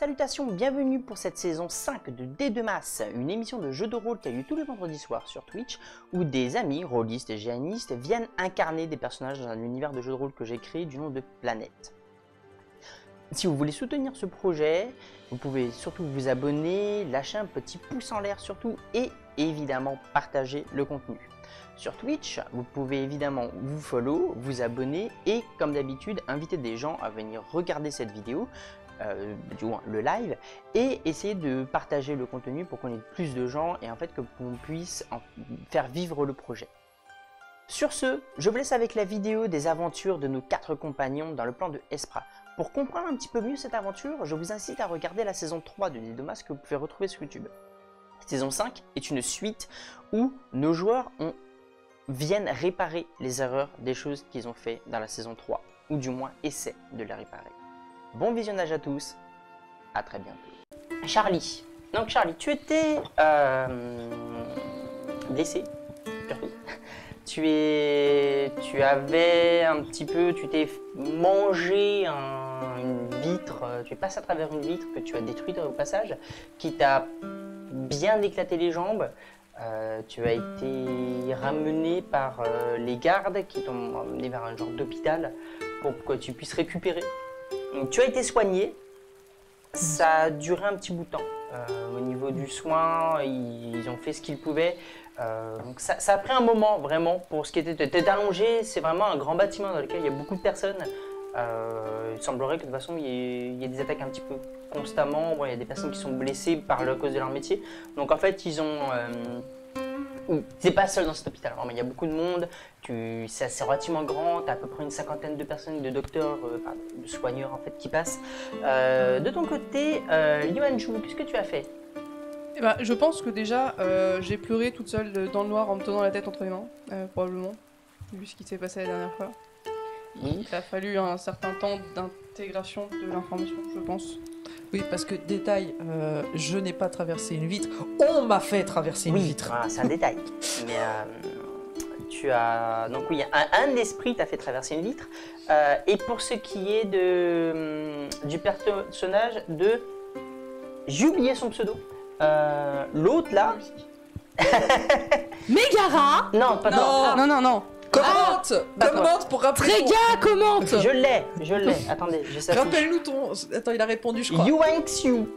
Salutations, bienvenue pour cette saison 5 de D2 Mass, une émission de jeu de rôle qui a lieu tous les vendredis soirs sur Twitch, où des amis, rôlistes et géanistes viennent incarner des personnages dans un univers de jeu de rôle que j'ai créé du nom de Planète. Si vous voulez soutenir ce projet, vous pouvez surtout vous abonner, lâcher un petit pouce en l'air surtout et évidemment partager le contenu. Sur Twitch, vous pouvez évidemment vous follow, vous abonner et comme d'habitude inviter des gens à venir regarder cette vidéo, du moins le live, et essayer de partager le contenu pour qu'on ait plus de gens et en fait qu'on puisse faire vivre le projet. Sur ce, je vous laisse avec la vidéo des aventures de nos 4 compagnons dans le plan de Espra. Pour comprendre un petit peu mieux cette aventure, je vous incite à regarder la saison 3 de D2 Mass que vous pouvez retrouver sur YouTube. Saison 5 est une suite où nos joueurs viennent réparer les erreurs des choses qu'ils ont fait dans la saison 3, ou du moins essaient de les réparer. Bon visionnage à tous, à très bientôt. Charlie, donc Charlie, tu étais blessé, surtout. Tu avais un petit peu, tu t'es mangé une vitre, tu es passé à travers une vitre que tu as détruite au passage, qui t'a bien éclaté les jambes. Tu as été ramené par les gardes qui t'ont emmené vers un genre d'hôpital pour que tu puisses récupérer. Donc, tu as été soigné, ça a duré un petit bout de temps. Au niveau du soin, ils ont fait ce qu'ils pouvaient. Donc ça a pris un moment vraiment pour ce qui était. Tu étais allongé, c'est vraiment un grand bâtiment dans lequel il y a beaucoup de personnes. Il semblerait que de toute façon il y ait des attaques un petit peu constamment. Bon, il y a des personnes qui sont blessées à cause de leur métier. Donc en fait ils ont... c'est pas seul dans cet hôpital, vraiment, il y a beaucoup de monde, c'est relativement grand, tu as à peu près une cinquantaine de personnes, de docteurs, de soigneurs en fait qui passent. De ton côté, Yuanju, qu'est-ce que tu as fait? Eh ben, je pense que déjà j'ai pleuré toute seule dans le noir en me tenant la tête entre les mains, probablement, vu ce qui s'est passé la dernière fois. Il a fallu un certain temps d'intégration de l'information, je pense. Oui, parce que, détail, je n'ai pas traversé une vitre, on m'a fait traverser une vitre. Voilà, c'est un détail. Mais tu as... Donc oui, un esprit t'a fait traverser une vitre. Et pour ce qui est du personnage de... J'ai oublié son pseudo. L'autre là... Mégara. Non, pas Non. Commente commente pour rappeler. Tréga, commente. Je l'ai. Attendez, je sais. Rappelle-nous ton... Attends, il a répondu, je crois. Yuanxiu.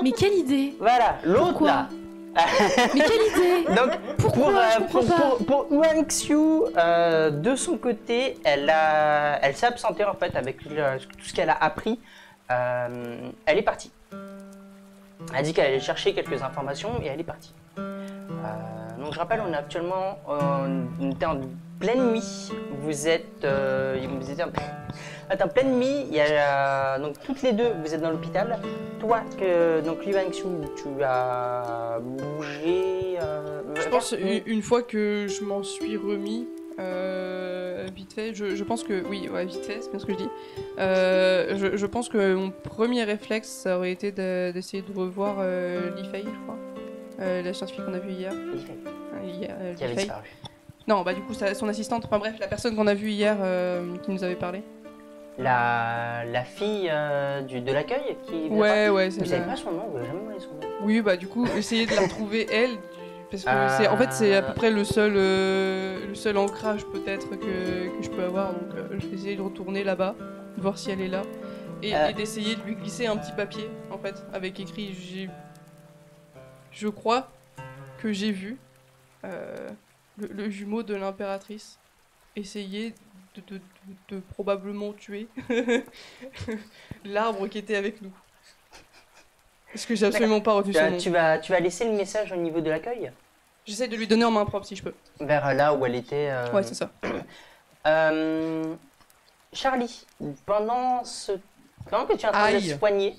Mais quelle idée. Voilà, l'autre là. Mais quelle idée. Donc, Pourquoi pour Yuanxiu, de son côté, elle s'est absentée en fait avec tout ce qu'elle a appris. Elle est partie. Elle a dit qu'elle allait chercher quelques informations et elle est partie. Donc je rappelle, on est actuellement en pleine nuit. Vous êtes en pleine nuit. Il y a donc toutes les deux, vous êtes dans l'hôpital. Toi, donc Yuanxiu, tu as bougé. Je pense une fois que je m'en suis remis, vite fait, je pense que oui, ouais, vite fait, c'est bien ce que je dis. Je pense que mon premier réflexe, ça aurait été d'essayer de revoir Li-Fei, je crois. La scientifique qu'on a vue hier. Qui avait disparu. Non, bah du coup, son assistante, enfin bref, la personne qu'on a vue hier qui nous avait parlé. La fille de l'accueil qui... Ouais, vous savez pas son nom, vous n'avez jamais demandé son nom. Oui, bah du coup, essayer de la retrouver elle, parce que en fait c'est à peu près le seul ancrage peut-être que je peux avoir, donc je vais essayer de retourner là-bas, de voir si elle est là, et d'essayer de lui glisser un petit papier, en fait, avec écrit je crois que j'ai vu le jumeau de l'impératrice essayer de probablement tuer l'arbre qui était avec nous. Parce que j'ai absolument pas retenu son nom. Tu vas laisser le message au niveau de l'accueil? J'essaie de lui donner en main propre si je peux. Vers là où elle était. Ouais, c'est ça. Charlie, pendant que tu es en train de se soigner,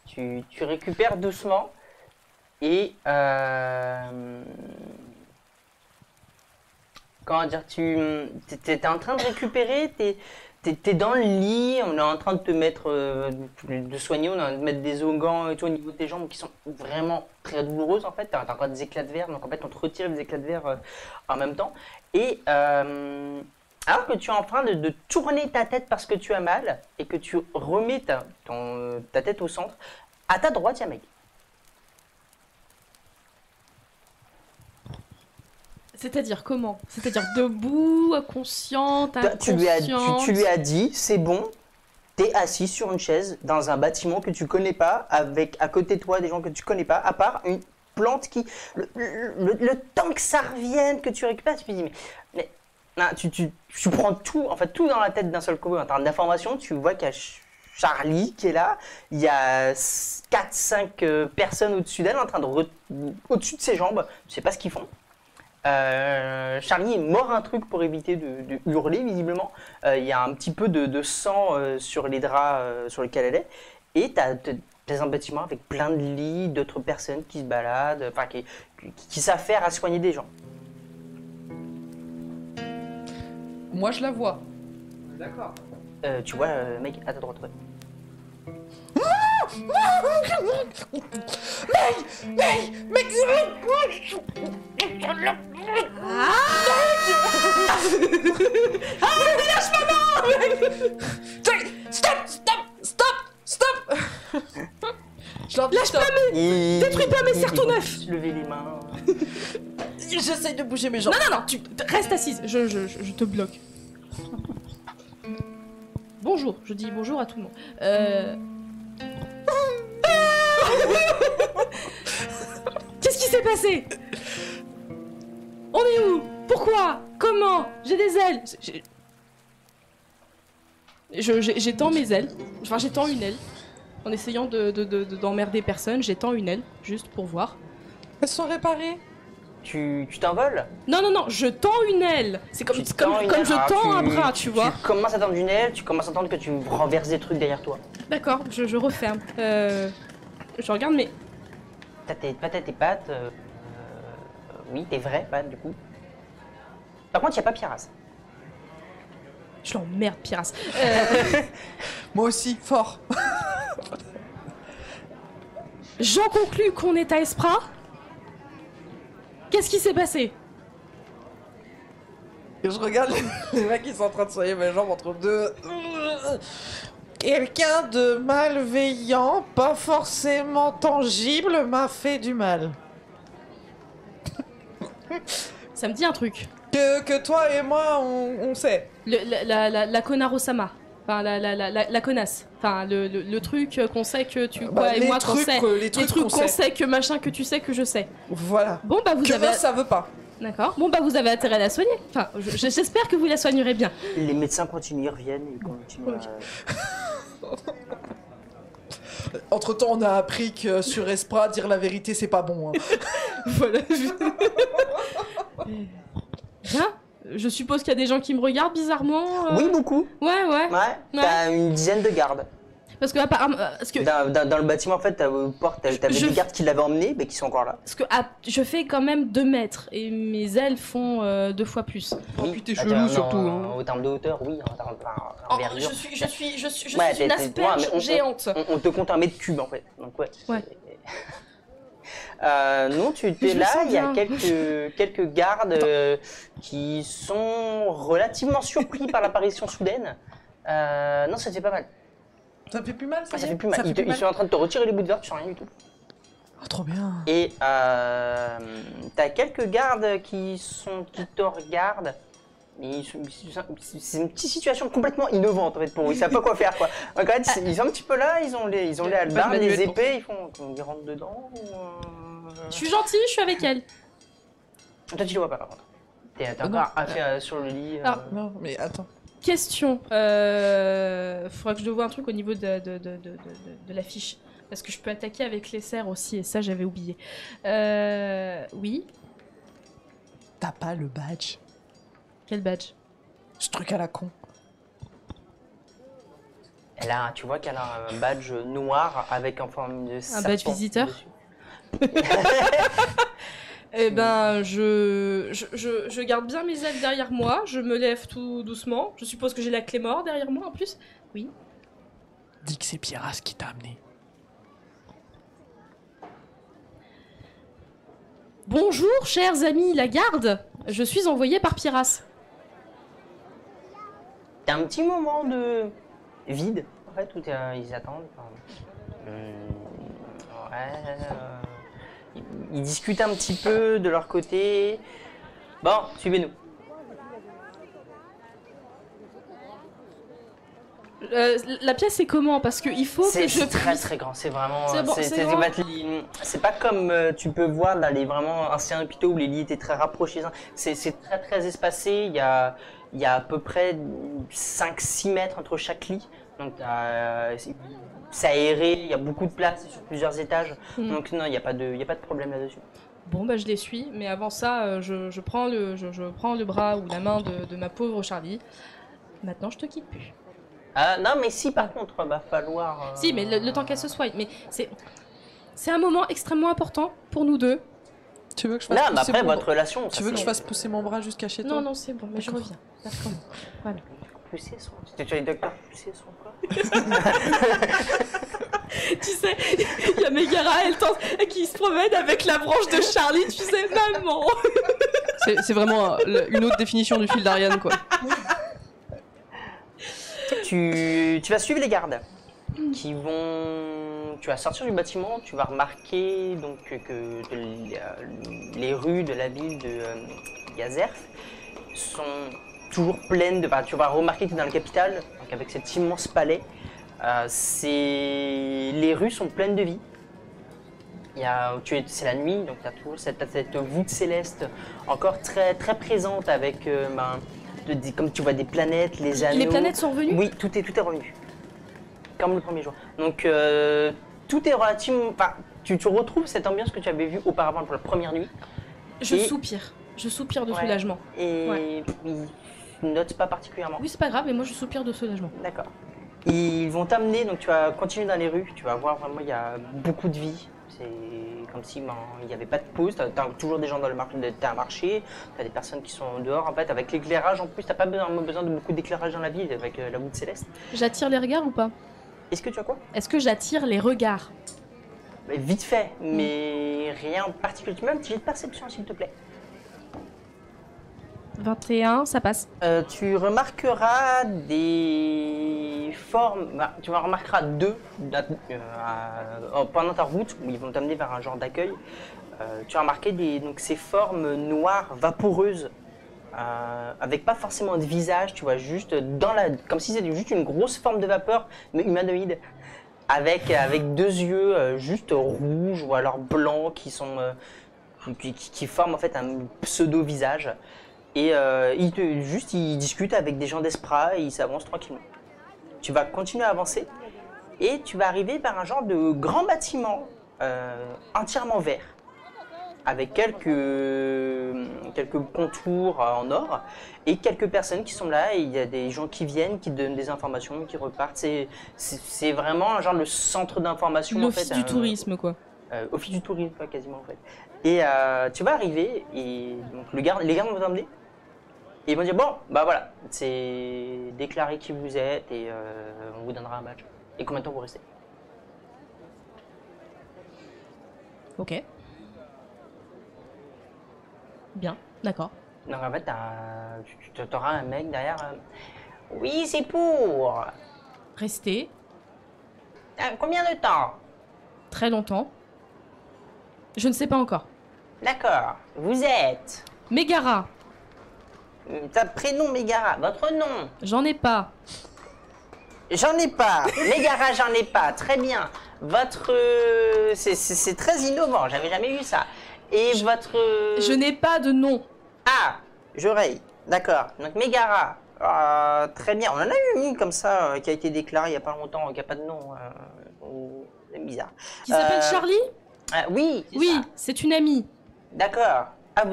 tu récupères doucement et comment dire, tu es en train de récupérer, t'es dans le lit, on est en train de te mettre, de soigner, on est en train de mettre des onguents et tout au niveau de tes jambes qui sont vraiment très douloureuses en fait, t'as encore des éclats de verre, donc en fait on te retire les éclats de verre en même temps. Et Alors que tu es en train de tourner ta tête parce que tu as mal et que tu remets ta tête au centre, à ta droite, il y a Meg. C'est-à-dire comment? C'est-à-dire debout, consciente, Tu lui as dit, c'est bon, t'es assis sur une chaise dans un bâtiment que tu connais pas, avec à côté de toi des gens que tu connais pas, à part une plante qui... Le temps que ça revienne, que tu récupères, tu te dis, mais non, tu prends tout, en fait, tout dans la tête d'un seul cowboy en termes d'informations, tu vois qu'il y a Charlie qui est là, il y a 4-5 personnes au-dessus d'elle, en train au-dessus de ses jambes, tu sais pas ce qu'ils font. Charlie est mort un truc pour éviter de hurler visiblement. Il y a un petit peu de sang sur les draps sur lesquels elle est. Et t'as un bâtiment avec plein de lits, d'autres personnes qui se baladent, enfin qui s'affairent à soigner des gens. Moi, je la vois. D'accord. Tu vois, mec, à ta droite. Ouais. Stop. Je leur dis Lâche stop. pas mes... Détruis pas mes serre-tout-neufs. Lever les mains. J'essaye de bouger mes jambes. Non, tu restes assise, je te bloque. Bonjour, je dis bonjour à tout le monde. Qu'est-ce qui s'est passé? On est où? Pourquoi? Comment? J'ai des ailes. J'étends mes ailes. Enfin, j'étends une aile. En essayant d'emmerder personne, j'étends une aile, juste pour voir. Elles sont réparées. Tu t'envoles? Non, je tends une aile. C'est comme je tends un bras, tu vois. Tu commences à tendre une aile, tu commences à entendre que tu renverses des trucs derrière toi. D'accord, je referme. Je regarde, mais... T'as tes pattes. Oui, tes vraies pattes, du coup. Par contre, il n'y a pas Piras. Je l'emmerde, Piras. Moi aussi, fort. J'en conclus qu'on est à Espra. Qu'est-ce qui s'est passé? Et je regarde les mecs qui sont en train de soigner mes jambes entre deux. Quelqu'un de malveillant, pas forcément tangible, m'a fait du mal. Ça me dit un truc. Que toi et moi, on sait. La Konaro-sama. Enfin, la connasse. Enfin, le truc qu'on sait que tu... Bah, et moi qu'on sait. Les trucs qu'on sait que machin que tu sais que je sais. Voilà. Bon, bah vous Que avez... ça veut pas. D'accord. Bon, bah vous avez intérêt à la soigner. Enfin, j'espère que vous la soignerez bien. Les médecins continuent, ils reviennent, ils continuent Entre temps, on a appris que sur Espra, dire la vérité, c'est pas bon. Hein. Voilà. Bien. Je suppose qu'il y a des gens qui me regardent bizarrement. Oui, beaucoup. Ouais. Ouais, t'as une dizaine de gardes. Parce que apparemment, Dans le bâtiment, en fait, t'avais des gardes qui l'avaient emmené, mais qui sont encore là. parce que je fais quand même 2 mètres et mes ailes font 2 fois plus. Oh putain, chelou surtout. En termes de hauteur, oui. En Je suis Ouais, une asperge géante. On te compte 1 mètre cube, en fait. Donc, ouais. Ouais. Non, tu étais Je me là, sens il y a bien. quelques gardes qui sont relativement surpris par l'apparition soudaine. Non, ça te fait pas mal. Ça fait plus mal, ça, Ça y est fait plus mal. Ça fait Ils sont en train de te retirer les bouts de verre, tu sens rien du tout. Oh, trop bien. Et t'as quelques gardes qui te regardent. Mais c'est une petite situation complètement innovante en fait pour eux. Ils savent pas quoi faire quoi. Donc, en fait, ils sont un petit peu là, ils ont les hallebardes, les épées, ils rentrent dedans. Je suis gentille, je suis avec elle. Toi tu le vois pas par contre. T'es encore sur le lit. Ah. Non, mais attends. Question. Faudra que je vois un truc au niveau de la fiche. Parce que je peux attaquer avec les serres aussi, et ça j'avais oublié. Oui. T'as pas le badge. Quel badge? Ce truc à la con. Tu vois qu'elle a un badge noir avec en forme de serpent. badge visiteur dessus. Eh ben, je garde bien mes ailes derrière moi, je me lève tout doucement. Je suppose que j'ai la clé mort derrière moi en plus. Oui. Dis que c'est Piras qui t'a amené. Bonjour, chers amis la garde. Je suis envoyée par Piras. T'as un petit moment de vide, en fait, où ils attendent. Ils discutent un petit peu de leur côté. Bon, suivez-nous. La pièce, c'est comment? Parce qu'il faut que je C'est très puisse... très grand, c'est vraiment. C'est bon, c'est grand. C'est pas comme tu peux voir dans les vraiment anciens hôpitaux où les lits étaient très rapprochés. C'est très très espacé. Il y a à peu près 5-6 mètres entre chaque lit. Donc c'est aéré, il y a beaucoup de place, c'est sur plusieurs étages. Donc non, il n'y a pas de problème là-dessus. Bon, bah je les suis, mais avant ça, je prends le bras ou la main de ma pauvre Charlie. Maintenant, je te quitte plus. Non, mais si par contre, va falloir. Si, mais le temps qu'elle se soigne. Mais c'est un moment extrêmement important pour nous deux. Tu veux que je fasse Là, mais pousser après, mon votre relation. Tu veux que je fasse pousser mon bras jusqu'à chez toi? Non, non, c'est bon, mais je reviens. D'accord. Voilà. Pousser son. Tu as les docteurs pousser son quoi? Tu sais, il y a Megara, qui se promène avec la branche de Charlie, tu sais, maman. C'est vraiment une autre définition du fil d'Ariane, quoi. Tu vas suivre les gardes qui vont. Tu vas sortir du bâtiment, tu vas remarquer donc que les rues de la ville de Gazerf sont toujours pleines de. Tu vas remarquer que tu es dans la capitale, donc avec cet immense palais, les rues sont pleines de vie. C'est la nuit, donc tu as toujours cette voûte céleste encore très très présente avec comme tu vois des planètes, les anneaux. Les planètes sont revenues? Oui, tout est revenu. Comme le premier jour. Donc tout est relativement. Enfin, tu retrouves cette ambiance que tu avais vue auparavant pour la première nuit. Je soupire de soulagement. Et ils ne notent pas particulièrement. Oui, c'est pas grave, mais moi je soupire de soulagement. D'accord. Ils vont t'amener, donc tu vas continuer dans les rues, tu vas voir vraiment il y a beaucoup de vie. C'est comme si il n'y avait pas de pause, tu as toujours des gens dans le marché, t'as un marché, tu as des personnes qui sont dehors en fait, avec l'éclairage en plus, tu n'as pas besoin de beaucoup d'éclairage dans la ville avec la voûte céleste. J'attire les regards ou pas? Est-ce que tu as quoi? Est-ce que j'attire les regards? Vite fait, mais rien en particulier. Même un petit jet de perception s'il te plaît. 21, ça passe. Tu remarqueras des formes. Tu remarqueras deux pendant ta route où ils vont t'amener vers un genre d'accueil. Tu as remarqué donc ces formes noires, vaporeuses, avec pas forcément de visage. Tu vois juste comme si c'était juste une grosse forme de vapeur, mais humanoïde, avec deux yeux juste rouges ou alors blancs qui forment en fait un pseudo visage. Et ils discutent avec des gens d'Espra et ils s'avancent tranquillement. Tu vas continuer à avancer et tu vas arriver vers un genre de grand bâtiment entièrement vert, avec quelques contours en or et quelques personnes qui sont là. Et il y a des gens qui viennent, qui donnent des informations, qui repartent. C'est vraiment un genre le centre d'information. L'office du tourisme, quoi. Office du tourisme, quasiment en fait. Et tu vas arriver et donc les gardes vont t'emmener. Et ils vont dire, bon, bah voilà, c'est déclaré qui vous êtes et on vous donnera un badge. Et combien de temps vous restez? Ok. Bien, d'accord. Donc en fait, tu auras un mec derrière. Oui, c'est pour. Rester. Combien de temps? Très longtemps. Je ne sais pas encore. D'accord. Vous êtes. Megara. Prénom Megara. Votre nom? J'en ai pas. J'en ai pas. Megara, j'en ai pas. Très bien. Votre. C'est très innovant. J'avais jamais vu ça. Et votre. Je n'ai pas de nom. Ah, j'oreille. D'accord. Donc Megara. Très bien. On en a eu une comme ça qui a été déclarée il n'y a pas longtemps, qui n'a pas de nom. C'est bizarre. Qui s'appelle Charlie? Oui. Oui, c'est une amie. D'accord. Ah,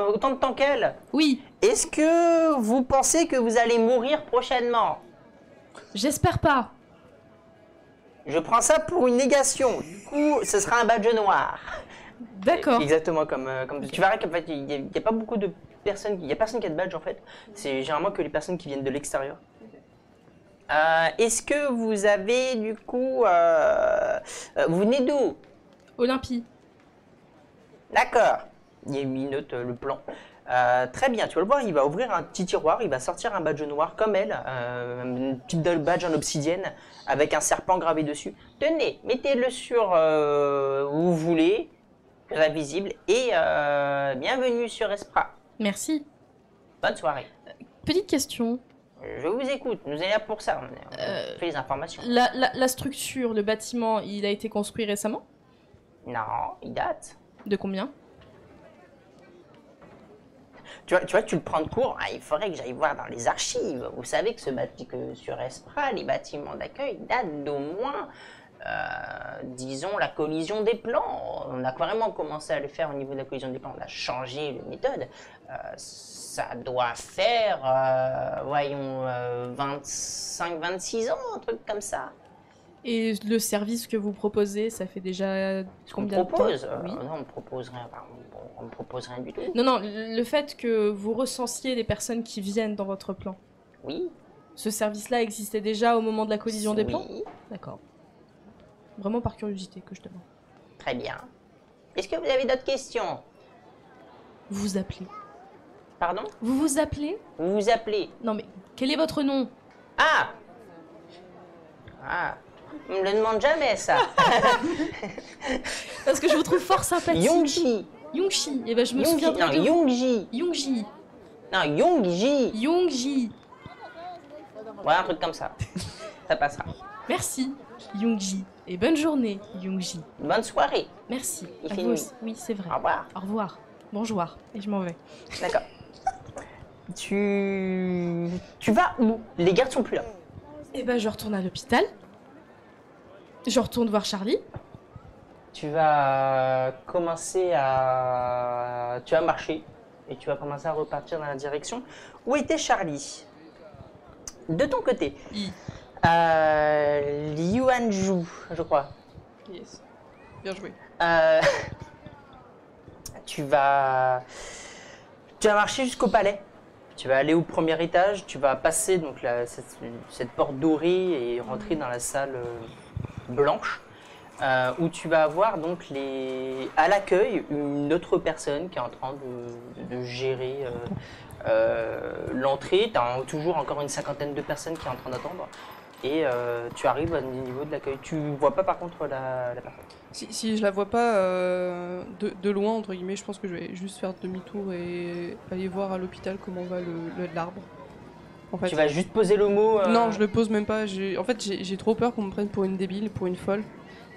autant de temps qu'elle? Oui. Est-ce que vous pensez que vous allez mourir prochainement? J'espère pas. Je prends ça pour une négation. Du coup, ce sera un badge noir. D'accord. Exactement comme tu verras qu'en fait, il n'y a pas beaucoup de personnes, il y a personne qui a de badge en fait. C'est généralement que les personnes qui viennent de l'extérieur. Est-ce que vous avez du coup, vous venez d'où? Olympie. D'accord. Il note le plan. Très bien, tu vas le voir, il va ouvrir un petit tiroir, il va sortir un badge noir comme elle, un petit badge en obsidienne avec un serpent gravé dessus. Tenez, mettez-le sur où vous voulez, très visible, et bienvenue sur Espra. Merci. Bonne soirée. Petite question. Je vous écoute, nous sommes là pour ça, on fait les informations. La structure, le bâtiment, il a été construit récemment? Non, il date. De combien? Tu vois, tu le prends de court, il faudrait que j'aille voir dans les archives. Vous savez que sur Espra, les bâtiments d'accueil datent d'au moins, disons, la collision des plans. On a vraiment commencé à le faire au niveau de la collision des plans. On a changé de méthode. Ça doit faire, voyons, 25-26 ans, un truc comme ça. Et le service que vous proposez, ça fait déjà combien de temps? Oui. Non, on me propose rien du tout. Non, le fait que vous recensiez les personnes qui viennent dans votre plan. Oui. Ce service-là existait déjà au moment de la collision des plans? Oui. D'accord. Vraiment par curiosité que je demande. Très bien. Est-ce que vous avez d'autres questions? Vous vous appelez? Pardon? Vous vous appelez? Vous vous appelez? Non mais, quel est votre nom? Ah, on me le demande jamais, ça. Parce que je vous trouve fort sympathique. Yongji. Yongji. Eh ben je me Yongji. souviendrai Non, de vous. Yongji. Yongji. Non, Yongji. Yongji. Ouais, un truc comme ça. Ça passera. Merci, Yongji. Et bonne journée, Yongji. Bonne soirée. Merci. Il À fait vous nuit. aussi. Oui, c'est vrai. Au revoir. Au revoir. Bonjour. Et je m'en vais. D'accord. Tu vas où? Les gardes sont plus là. Eh ben je retourne à l'hôpital. Je retourne voir Charlie. Tu vas commencer à... Tu vas marcher et tu vas commencer à repartir dans la direction. Où était Charlie? De ton côté, Liuanju, je crois. Yes. Bien joué. Tu vas marcher jusqu'au palais. Tu vas aller au premier étage. Tu vas passer donc cette porte dorée et rentrer dans la salle blanche. Où tu vas avoir donc à l'accueil une autre personne qui est en train de gérer l'entrée. Tu as toujours encore une cinquantaine de personnes qui sont en train d'attendre. Et tu arrives au niveau de l'accueil. Tu vois pas par contre la personne. Si je la vois pas de loin, entre guillemets, je pense que je vais juste faire demi-tour et aller voir à l'hôpital comment va l'arbre. En fait. Tu vas juste poser le mot Non, je le pose même pas. En fait, j'ai trop peur qu'on me prenne pour une débile, pour une folle.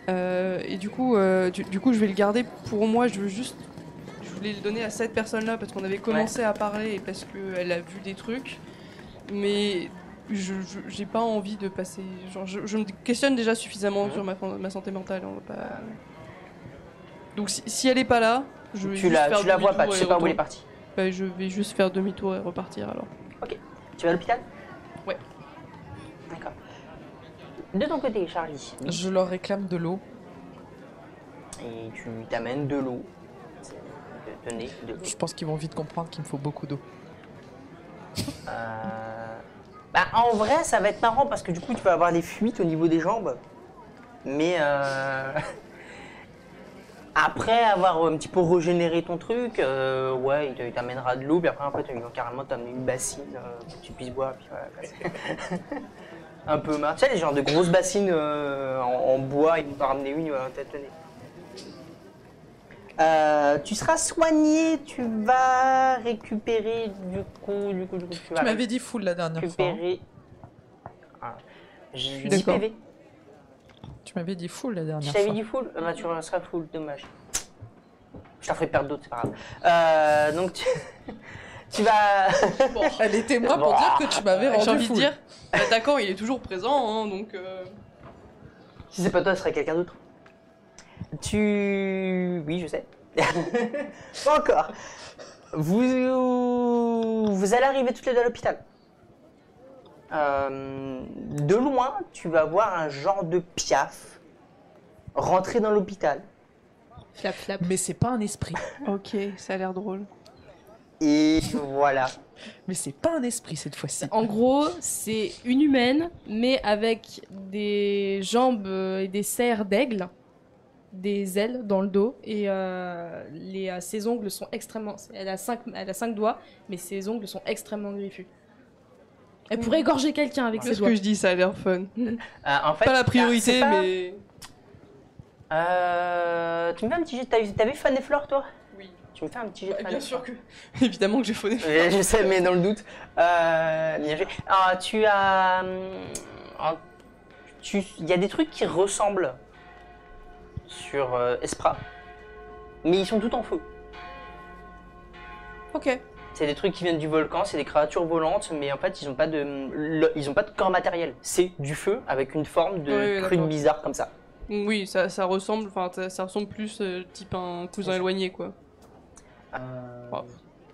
Et du coup, je vais le garder pour moi. Je voulais le donner à cette personne-là parce qu'on avait commencé à parler et parce qu'elle a vu des trucs. Mais j'ai pas envie de passer. Genre, je me questionne déjà suffisamment sur ma santé mentale. On va pas... Donc si elle est pas là, je vais tu la vois pas. Tu sais pas où elle est partie. Bah, je vais juste faire demi-tour et repartir alors. Ok. Tu vas à l'hôpital? Ouais. D'accord. De ton côté, Charlie. Je leur réclame de l'eau. Et tu t'amènes de l'eau. Tenez, de l'eau. Je pense qu'ils vont vite comprendre qu'il me faut beaucoup d'eau. Bah, en vrai, ça va être marrant parce que du coup, tu vas avoir des fuites au niveau des jambes. Mais après avoir un petit peu régénéré ton truc, ouais, il t'amènera de l'eau. Puis après, en fait, il va carrément t'amener une bassine pour que tu puisses boire. Puis voilà, un peu marre. Tu sais, les genres de grosses bassines en bois, il va ramener une, il va t'amener. Tu seras soigné, tu vas récupérer du coup tu vas Tu m'avais dit full la dernière fois. récupérer. J'ai suis 10 d'accord. PV. Tu m'avais dit full la dernière Je fois. t'avais dit full, bah, tu seras full, dommage. Je t'en ferai perdre d'autres, c'est pas grave. Donc tu vas. Elle est témoin pour dire que tu m'avais rendu J'ai envie de full. dire, l'attaquant il est toujours présent, hein, donc. Si c'est pas toi, ce serait quelqu'un d'autre. Oui, je sais. Pas encore. Vous allez arriver toutes les deux à l'hôpital. De loin, tu vas voir un genre de piaf rentrer dans l'hôpital. Flap, flap. Mais c'est pas un esprit. Ok, ça a l'air drôle. Et voilà. Mais c'est pas un esprit cette fois-ci. En gros, c'est une humaine, mais avec des jambes et des serres d'aigle. des ailes dans le dos et ses ongles sont extrêmement... Elle a 5 doigts, mais ses ongles sont extrêmement griffus. Elle pourrait égorger quelqu'un avec ses C'est ce doigts. que je dis, ça a l'air fun. En fait, Pas la priorité, c'est pas- mais... Tu me fais un petit jet. T'as vu Fun et Flore, toi? Oui. Tu me fais un petit jet de Fun et Bien Flore. sûr que... Évidemment que j'ai fauné. Je sais, mais dans le doute. Bien joué. Alors, tu as. Il y a des trucs qui ressemblent sur Espra, mais ils sont tout en feu. Ok. C'est des trucs qui viennent du volcan, c'est des créatures volantes, mais en fait, ils n'ont pas de corps matériel. C'est du feu avec une forme de Oui, prune d'accord. bizarre comme ça. Oui, ça ressemble, enfin, ça ressemble plus type un cousin éloigné, quoi. Wow.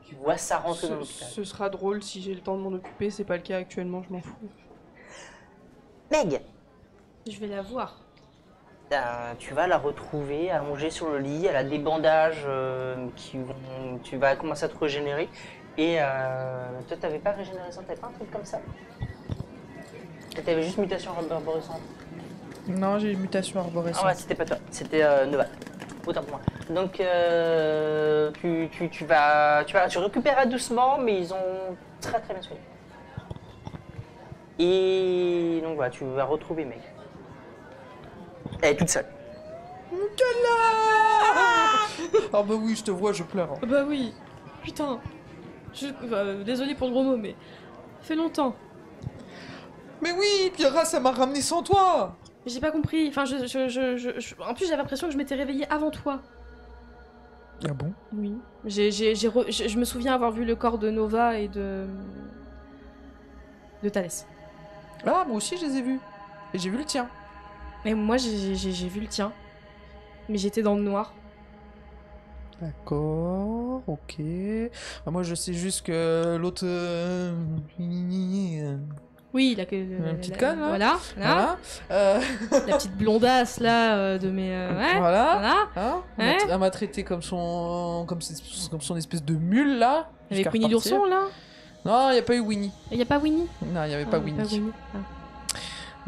Tu vois ça rentrer dans Ce, l'hôpital. ce sera drôle si j'ai le temps de m'en occuper, c'est pas le cas actuellement, je m'en fous. Meg, Je vais la voir. tu vas la retrouver allongée sur le lit, elle a des bandages tu vas commencer à te régénérer. Et toi, t'avais pas régénération, t'avais pas un truc comme ça? T'avais juste mutation arborescente. Non, j'ai une mutation arborescente. Ah ouais, c'était pas toi, c'était Nova. Autant pour moi. Donc tu récupéreras doucement, mais ils ont très très bien soigné. Et donc voilà, tu vas retrouver Meg. Elle est toute seule. Ah bah oui, je te vois, je pleure. Oh bah oui. Putain. Désolée pour le gros mot, mais... Ça fait longtemps. Mais oui, Pierra, ça m'a ramené sans toi. J'ai pas compris. Enfin, en plus, j'avais l'impression que je m'étais réveillée avant toi. Ah bon? Oui. Je me souviens avoir vu le corps de Nova et de Thalès. Ah, moi aussi, je les ai vus. Et j'ai vu le tien. Mais moi, j'ai vu le tien. Mais j'étais dans le noir. D'accord, ok. Bah, moi, je sais juste que l'autre... Oui, la petite conne, là. Voilà. Voilà. La petite blondasse, là, de mes... ouais. Voilà. Voilà. Hein, Ouais. elle m'a traité comme son espèce de mule, là. Avec jusqu'à Winnie repartir. l'ourson, là. Non, il n'y a pas eu Winnie. Il y a pas Winnie. Non, il n'y avait Ah, pas y a Winnie. Ah.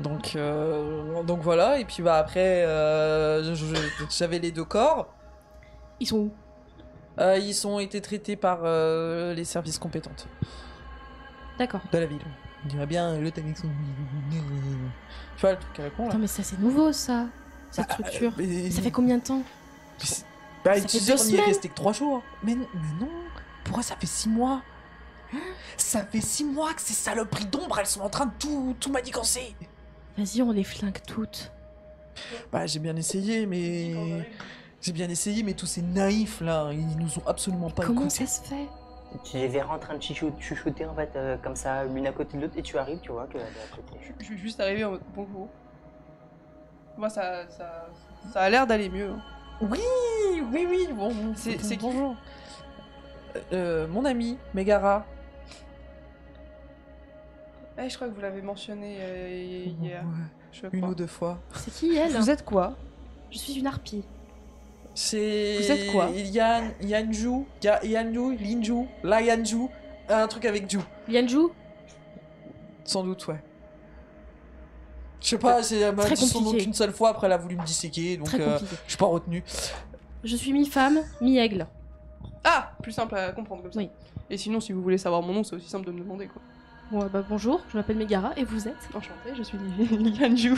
Donc voilà, et puis bah après, j'avais les deux corps. Ils sont où? Ils ont été traités par les services compétentes D'accord. de la ville. On dirait bien le Tanexon. Tu vois le truc à la con là. Attends, mais ça, c'est nouveau, ça. Cette structure. Mais- Ça fait combien de temps? Bah, ça tu fait sais, 2 on y est semaines. resté que 3 jours. Mais non, pourquoi ça fait 6 mois? Ça fait 6 mois que ces saloperies d'ombre, elles sont en train de tout manigancer. Vas-y, on les flingue toutes. Bah j'ai bien essayé, mais... tous ces naïfs là, ils nous ont absolument pas Comment écoutés. ça se fait? Tu les verras en train de chuchoter en fait, comme ça, l'une à côté de l'autre, et tu arrives, tu vois que elle est à côté. Je suis juste arrivé en mode bonjour. Moi, ça a l'air d'aller mieux. hein. Oui, bon, C'est qui? bonjour. Mon ami, Megara. Je crois que vous l'avez mentionné hier. Ouais, Je une crois. ou deux fois. C'est qui, elle? Vous êtes quoi? Je suis une harpie. C'est... Vous êtes quoi? Yanju, Linju, la Yanju, un truc avec Ju. Lianju? Sans doute, ouais. Je sais pas, elle m'a Très dit son nom compliqué. qu'une seule fois, après elle a voulu me disséquer, donc Très compliqué. je suis pas retenu. Je suis mi-femme, mi-aigle. Ah, plus simple à comprendre comme ça. Oui. Et sinon, si vous voulez savoir mon nom, c'est aussi simple de me demander quoi. Bon, bah, bonjour, je m'appelle Megara et vous êtes? Enchantée, je suis Lianju.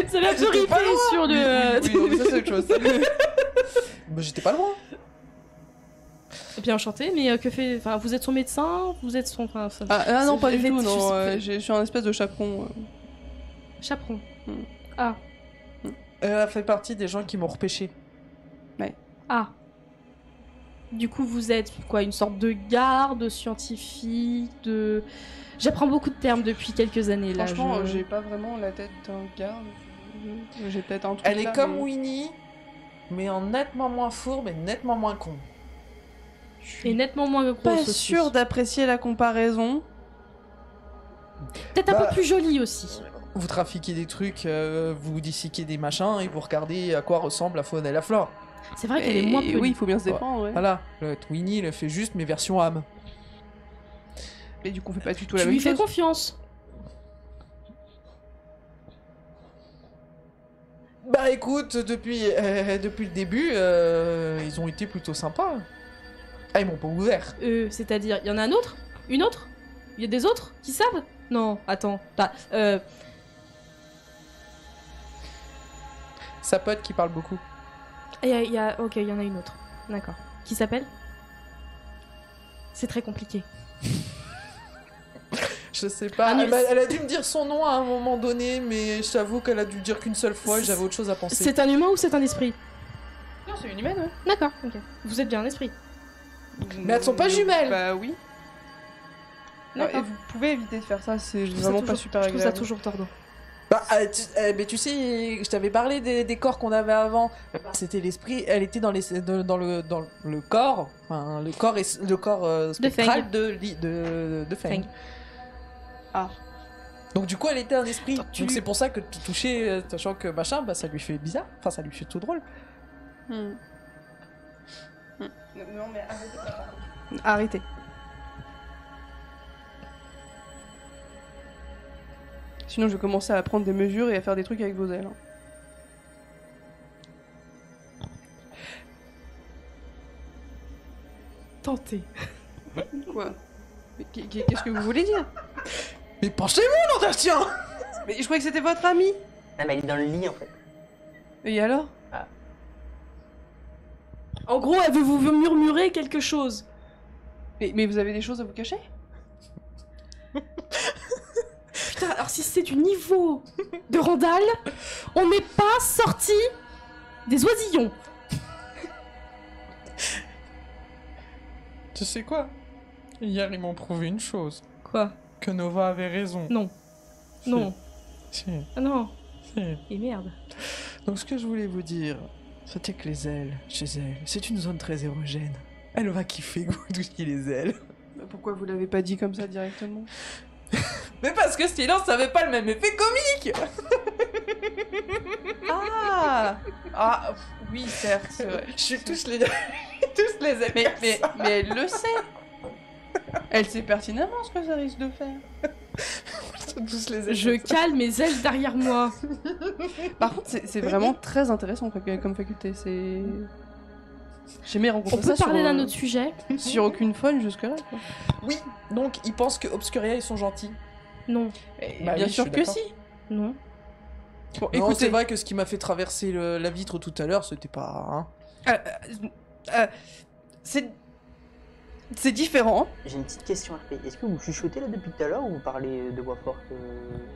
Ça m'a J'étais pas loin. sur le... Oui, non, mais ça c'est autre chose. ça. Bah, j'étais pas loin. Et bien enchanté, mais que fait... Enfin, vous êtes son médecin? Vous êtes son... Enfin, ça... Ah non, pas du Je vais- tout, non. je sais- Je suis un espèce de chaperon. Chaperon. Hmm. Ah. Elle a fait partie des gens qui m'ont repêché. Ah. Du coup, vous êtes quoi? Une sorte de garde scientifique, de... J'apprends beaucoup de termes depuis quelques années, là. Franchement, je- j'ai pas vraiment la tête d'un garde. J'ai peut-être un truc Elle est là, comme mais- Winnie, mais en nettement moins fourbe et nettement moins con. Et nettement moins grosse Pas aussi. sûr d'apprécier la comparaison. Peut-être un Bah, peu plus jolie aussi. Vous trafiquez des trucs, vous disséquez des machins et vous regardez à quoi ressemble la faune et la flore. C'est vrai qu'elle est moins Et polie. oui, il faut bien se défendre, ouais. Voilà, Winnie elle fait juste mes versions âme. Mais du coup, on fait pas du tout la Tu même lui fais chose. confiance. Bah, Bah écoute, depuis le début, ils ont été plutôt sympas. Ah, ils m'ont pas ouvert. C'est-à-dire, il y en a un autre? Une autre? Il y a des autres qui savent? Non, attends. Sa pote qui parle beaucoup. Ok, il y en a une autre. D'accord. Qui s'appelle? C'est très compliqué. Je sais pas, elle a dû me dire son nom à un moment donné, mais je t'avoue qu'elle a dû le dire qu'une seule fois et j'avais autre chose à penser. C'est un humain ou c'est un esprit? Non, c'est une humaine, ouais. D'accord, ok. Vous êtes bien un esprit. Mais elles sont pas jumelles. Bah oui. Non, et vous pouvez éviter de faire ça, c'est vraiment pas super Je trouve agréable. ça toujours tordant. Bah, mais tu sais, je t'avais parlé des corps qu'on avait avant. C'était l'esprit, elle était dans le corps, enfin le corps spectral de Feng. Ah. Donc du coup, elle était un esprit. Attends, Donc c'est pour ça que toucher, sachant que machin, bah ça lui fait bizarre. Enfin, ça lui fait tout drôle. Non, mais arrêtez. Sinon, je vais commencer à prendre des mesures et à faire des trucs avec vos ailes. Tentez. Quoi? Mais qu'est-ce que vous voulez dire? Mais penchez-vous, nom d'un chien. Mais je croyais que c'était votre ami. Ah, mais elle est dans le lit en fait. Et alors? En gros, elle veut vous murmurer quelque chose. Mais vous avez des choses à vous cacher? Putain, alors si c'est du niveau de Randall, on n'est pas sorti des oisillons. Tu sais quoi? Hier, ils m'ont prouvé une chose. Quoi? Que Nova avait raison. Non. Si. Non. Si. Ah non. Si. Et merde. Donc ce que je voulais vous dire, c'était que les ailes, chez elle, c'est une zone très érogène. Elle va kiffer tout ce qui est les ailes. Pourquoi vous l'avez pas dit comme ça directement? Mais parce que silence, ça avait pas le même effet comique. Ah oui, certes, c'est vrai. Je touche les ailes. Mais elle le sait. Elle sait pertinemment ce que ça risque de faire. Je touche les ailes. Je cale mes ailes derrière moi. Par contre, c'est vraiment très intéressant comme faculté. C'est... J'ai jamais rencontré On ça peut parler sur, d'un autre sujet? sur aucune faune jusque-là, quoi. Oui, donc ils pensent que Obscuria, ils sont gentils. Non. Bah bien oui, sûr je suis que d'accord. si. Non. Bon, Non, écoutez, c'est vrai que ce qui m'a fait traverser la vitre tout à l'heure, c'était pas... Hein. c'est différent. J'ai une petite question RP. Est-ce que vous chuchotez là depuis tout à l'heure ou vous parlez de voix forte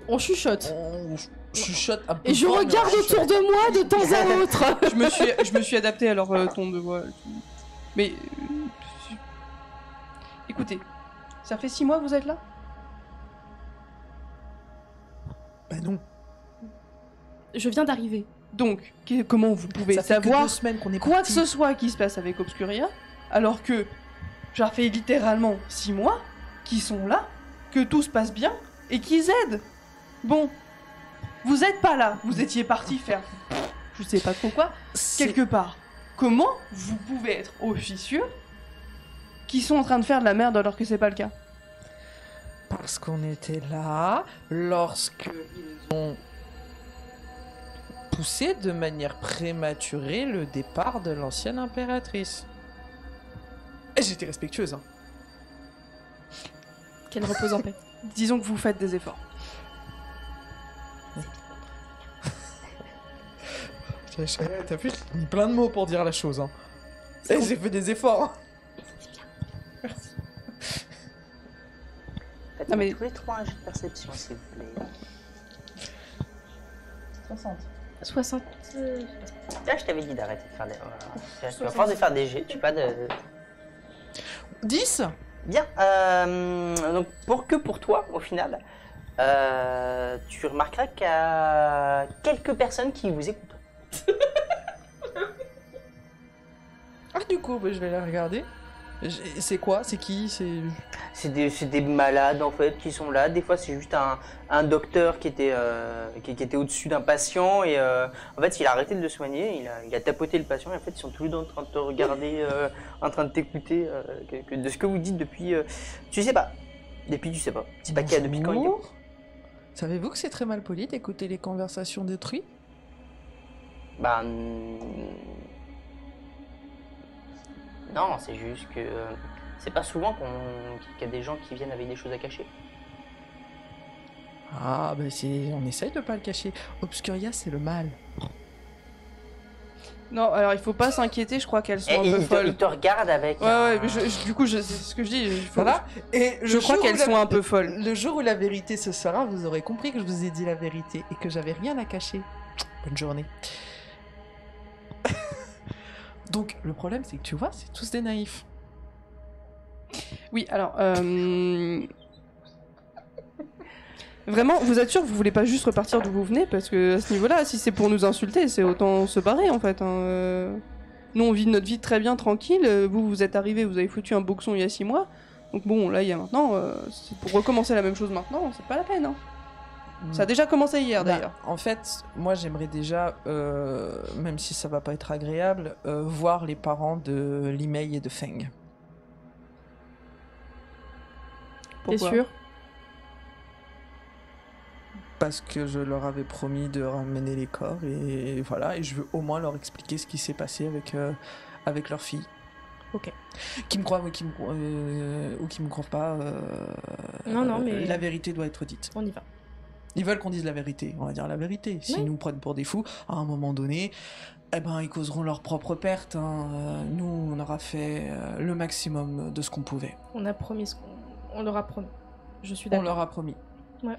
On chuchote. On chuchote un peu Et je fort, mais regarde on chuchote. autour de moi de temps à autre. Je me suis adapté à leur ton de voix. Mais écoutez, ça fait 6 mois que vous êtes là? Bah non. Je viens d'arriver. Donc, comment vous pouvez Ça fait que savoir 2 semaines qu'on est quoi que partis. ce soit qui se passe avec Obscuria, alors que ça fait littéralement 6 mois qu'ils sont là, que tout se passe bien et qu'ils aident. Bon, vous êtes pas là, vous étiez partis faire je sais pas trop quoi, C'est- quelque part. Comment vous pouvez être officieux qu'ils sont en train de faire de la merde alors que c'est pas le cas? Parce qu'on était là lorsque ils ont poussé de manière prématurée le départ de l'ancienne impératrice. Et j'étais respectueuse, hein. Qu'elle repose en paix. Disons que vous faites des efforts. T'as vu, j'ai mis plein de mots pour dire la chose, hein. Et j'ai fait des efforts. Faites-moi mais- tous les trois un jeu de perception, s'il vous plaît. 60. Là, je t'avais dit d'arrêter de faire des... Tu vas force de faire des jets, tu pas de... 10. Bien, donc pour toi, au final, tu remarqueras qu'il y a quelques personnes qui vous écoutent. Ah, du coup, bah, je vais la regarder. C'est quoi? C'est qui? C'est des malades en fait qui sont là. Des fois c'est juste un docteur qui était au-dessus d'un patient et en fait il a arrêté de le soigner, il a tapoté le patient et en fait ils sont tous les deux en train de te regarder, en train de t'écouter de ce que vous dites depuis... tu sais pas. Depuis tu sais pas. Tu sais pas qui a depuis quand il écoute. Savez-vous que c'est très mal poli d'écouter les conversations d'autrui? Bah. Non, c'est juste que. C'est pas souvent qu'il y a des gens qui viennent avec des choses à cacher. Ah, bah on essaye de pas le cacher. Obscuria, c'est le mal. Non, alors il faut pas s'inquiéter, je crois qu'elles sont Et un peu folles. il te regarde avec. Ouais, mais du coup, c'est ce que je dis. Voilà. Et Je crois qu'elles sont un peu folles. Le jour où la vérité se saura, vous aurez compris que je vous ai dit la vérité et que j'avais rien à cacher. Bonne journée. Donc, le problème, c'est que tu vois, c'est tous des naïfs. Oui, alors. Vraiment, vous êtes sûr que vous voulez pas juste repartir d'où vous venez? Parce que à ce niveau-là, si c'est pour nous insulter, c'est autant se barrer en fait. Nous, on vit notre vie très bien, tranquille. Vous êtes arrivés, vous avez foutu un boxon il y a 6 mois. Donc bon, là, il y a maintenant. C'est pour recommencer la même chose maintenant, c'est pas la peine. Hein. Ça a déjà commencé hier d'ailleurs. En fait, moi j'aimerais déjà, même si ça va pas être agréable, voir les parents de Limei et de Feng. T'es T'es sûr? Parce que je leur avais promis de ramener les corps et voilà, et je veux au moins leur expliquer ce qui s'est passé avec leur fille. Ok. Qui me croient ou qui me croient pas. Non, mais. La vérité doit être dite. On y va. Ils veulent qu'on dise la vérité, on va dire la vérité. S'ils nous prennent pour des fous, à un moment donné, eh ben, ils causeront leur propre perte. Hein. Nous, on aura fait le maximum de ce qu'on pouvait. On a promis on leur a promis. Je suis On d'accord. leur a promis. Ouais.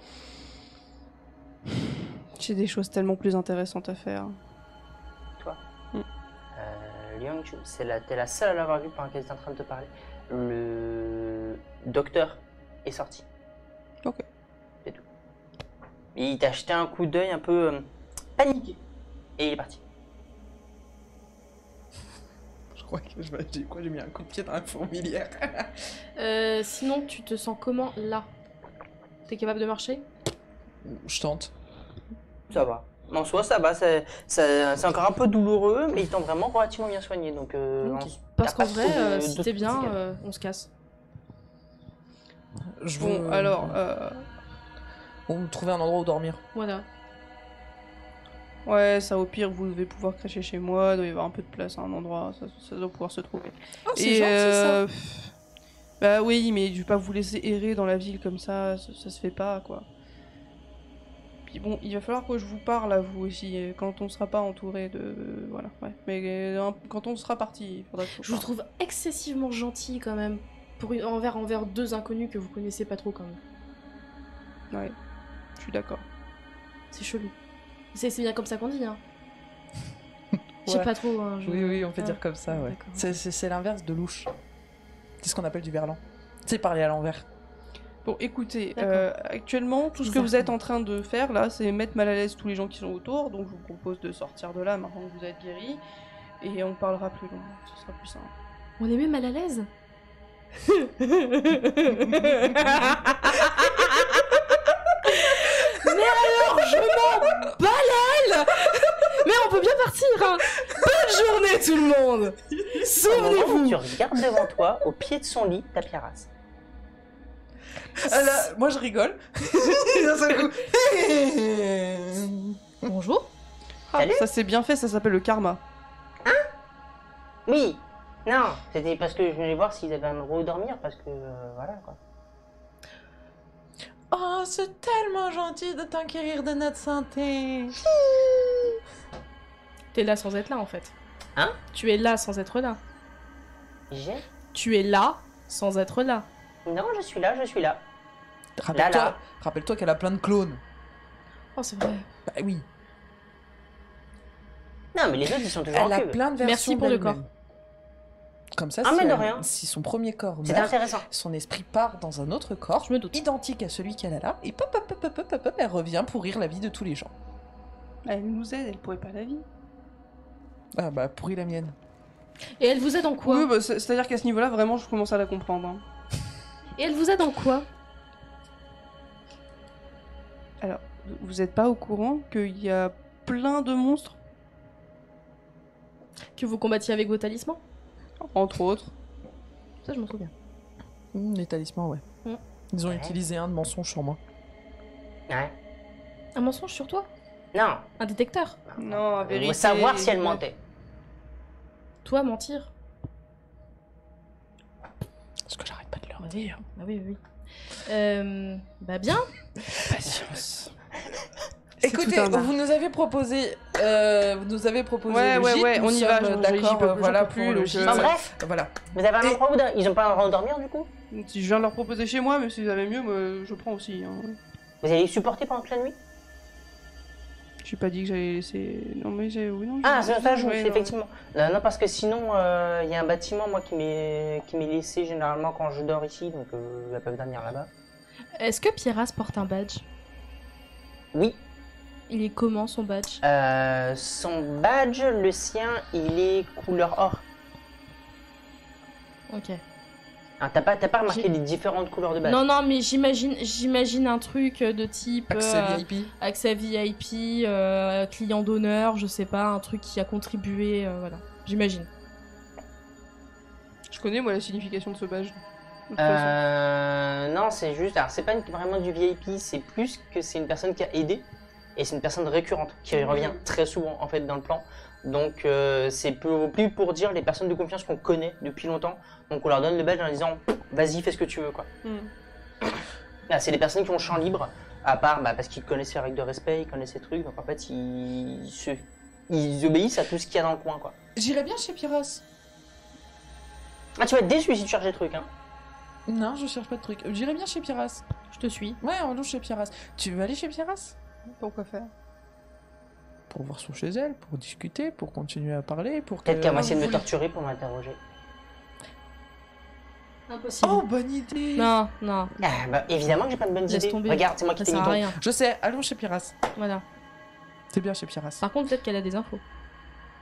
J'ai des choses tellement plus intéressantes à faire. Toi Liang Chu, t'es la seule à l'avoir vu pendant qu'elle était en train de te parler. Le docteur est sorti. Ok. C'est tout. Et il t'a jeté un coup d'œil un peu paniqué. Et il est parti. Je crois que j'ai mis un coup de pied dans la fourmilière. Sinon, tu te sens comment là? T'es capable de marcher? Je tente. Ça va. En soi, ça va. C'est encore un peu douloureux, mais ils t'ont vraiment relativement bien soigné. Donc, Parce t'as qu'en pas vrai, trop de- si de t'es bien, physique. on se casse. Bon, alors. On me trouver un endroit où dormir. Voilà. Ouais, ça au pire, vous devez pouvoir cracher chez moi, il doit y avoir un peu de place à un endroit, ça doit pouvoir se trouver. Oh, c'est gentil ça. Bah oui, mais je vais pas vous laisser errer dans la ville comme ça se fait pas, quoi. Puis bon, il va falloir que je vous parle à vous aussi, quand on sera pas entouré de... Voilà, ouais. Mais quand on sera parti, il faudra que Je vous trouve excessivement gentil quand même. Envers deux inconnus que vous connaissez pas trop quand même. Ouais, je suis d'accord. C'est chelou. C'est bien comme ça qu'on dit, hein. Je sais Ouais. pas trop. Hein, Oui, on peut Ah, dire comme ça, ouais. d'accord. C'est l'inverse de louche. C'est ce qu'on appelle du verlan. C'est parler à l'envers. Bon, écoutez, D'accord. actuellement, tout ce que vous êtes en train de faire là, c'est mettre mal à l'aise tous les gens qui sont autour, donc je vous propose de sortir de là maintenant que vous êtes guéris, et on parlera plus loin, ce sera plus simple. On est même mal à l'aise. Mais alors, je m'en bats l'aile. Mais on peut bien partir, hein. Bonne journée tout le monde. Au moment où Souvenez-vous. tu regardes devant toi, au pied de son lit, ta Pierrasse. Moi je rigole. D'un seul coup. Bonjour. Ah, Salut. ça c'est bien fait, ça s'appelle le karma. Oui. Non, c'était parce que je voulais voir s'ils avaient un endroit où dormir, parce que voilà quoi. Oh, c'est tellement gentil de t'inquérir de notre santé. T'es là sans être là en fait. Hein? Tu es là sans être là. J'ai. Tu es là sans être là. Non, je suis là, je suis là. Rappelle-toi Là. qu'elle a plein de clones. Oh, c'est vrai. Bah oui. Non, mais les autres ils sont toujours Elle en a queue. plein de versions Merci pour le d'elle-même. corps. Comme ça, Ah, si, mais de rien. si son premier corps C'était meurt, intéressant. son esprit part dans un autre corps, Je me doute. identique à celui qu'elle a là, et pop, pop, pop, pop, pop, pop, elle revient pourrir la vie de tous les gens. Elle nous aide, elle pourrait pas la vie. Ah bah, pourrir la mienne. Et elle vous aide en quoi? Oui, bah, c'est-à-dire qu'à ce niveau-là, vraiment, je commence à la comprendre. Hein. Et elle vous aide en quoi? Alors, vous êtes pas au courant qu'il y a plein de monstres, Que vous combattiez avec vos talismans? entre autres. Ça, je m'en souviens. Les talismans, ouais. Ils ont Ouais. utilisé un de mensonge sur moi. Ouais. Un mensonge sur toi? Non. Un détecteur. Non, en vérité. Faut savoir si elle mentait. Toi, mentir. Parce que j'arrête pas de leur dire. Ah oui, oui. Bah bien. Patience. Écoutez, vous nous avez proposé, le gîte, on y va. D'accord, voilà pour le gîte. Enfin, bref, Voilà. vous avez un endroit où ils ont pas un endroit où dormir du coup? Si je viens de leur proposer chez moi, mais si vous avez mieux, moi, je prends aussi. Hein. Vous allez les supporter pendant toute la nuit? J'ai pas dit que j'allais laisser. Non, mais j'ai. Oui, non, Ah, ça joue, ouais, effectivement. Non, parce que sinon, il y a un bâtiment, moi, qui m'est laissé généralement quand je dors ici, donc ils ne peuvent dormir là-bas. Est-ce que Pierras porte un badge? Oui. Il est comment son badge? Son badge, le sien, il est couleur or. Ok. Ah, t'as pas remarqué les différentes couleurs de badge? Non, mais j'imagine un truc de type accès VIP, client d'honneur, je sais pas, un truc qui a contribué, voilà. J'imagine. Je connais moi la signification de ce badge. De toute façon. Non, c'est juste. Alors, c'est pas vraiment du VIP, c'est plus que c'est une personne qui a aidé. Et c'est une personne récurrente qui revient très souvent en fait dans le plan. Donc c'est plus pour dire les personnes de confiance qu'on connaît depuis longtemps. Donc on leur donne le badge en disant vas-y fais ce que tu veux quoi. Là, c'est les personnes qui ont le champ libre, à part parce qu'ils connaissent les règles de respect, ils connaissent ces trucs. Donc en fait ils obéissent à tout ce qu'il y a dans le coin quoi. J'irais bien chez Piras. Ah tu vas être déçu si tu cherches des trucs hein. Non, je cherche pas de trucs. J'irais bien chez Piras. Je te suis. Ouais, allons chez Piras. Tu veux aller chez Piras? Pourquoi faire? Pour voir son chez elle, pour discuter, pour continuer à parler, pour Peut-être qu'elle va essayer de me voulez- torturer pour m'interroger. Impossible. Oh, bonne idée. Non. Évidemment que j'ai pas de bonnes Laisse idées. tomber. Regarde, c'est moi qui Ça t'ai sert mis à donc. rien. Je sais, allons chez Piras. Voilà. C'est bien chez Piras. Par contre, peut-être qu'elle a des infos.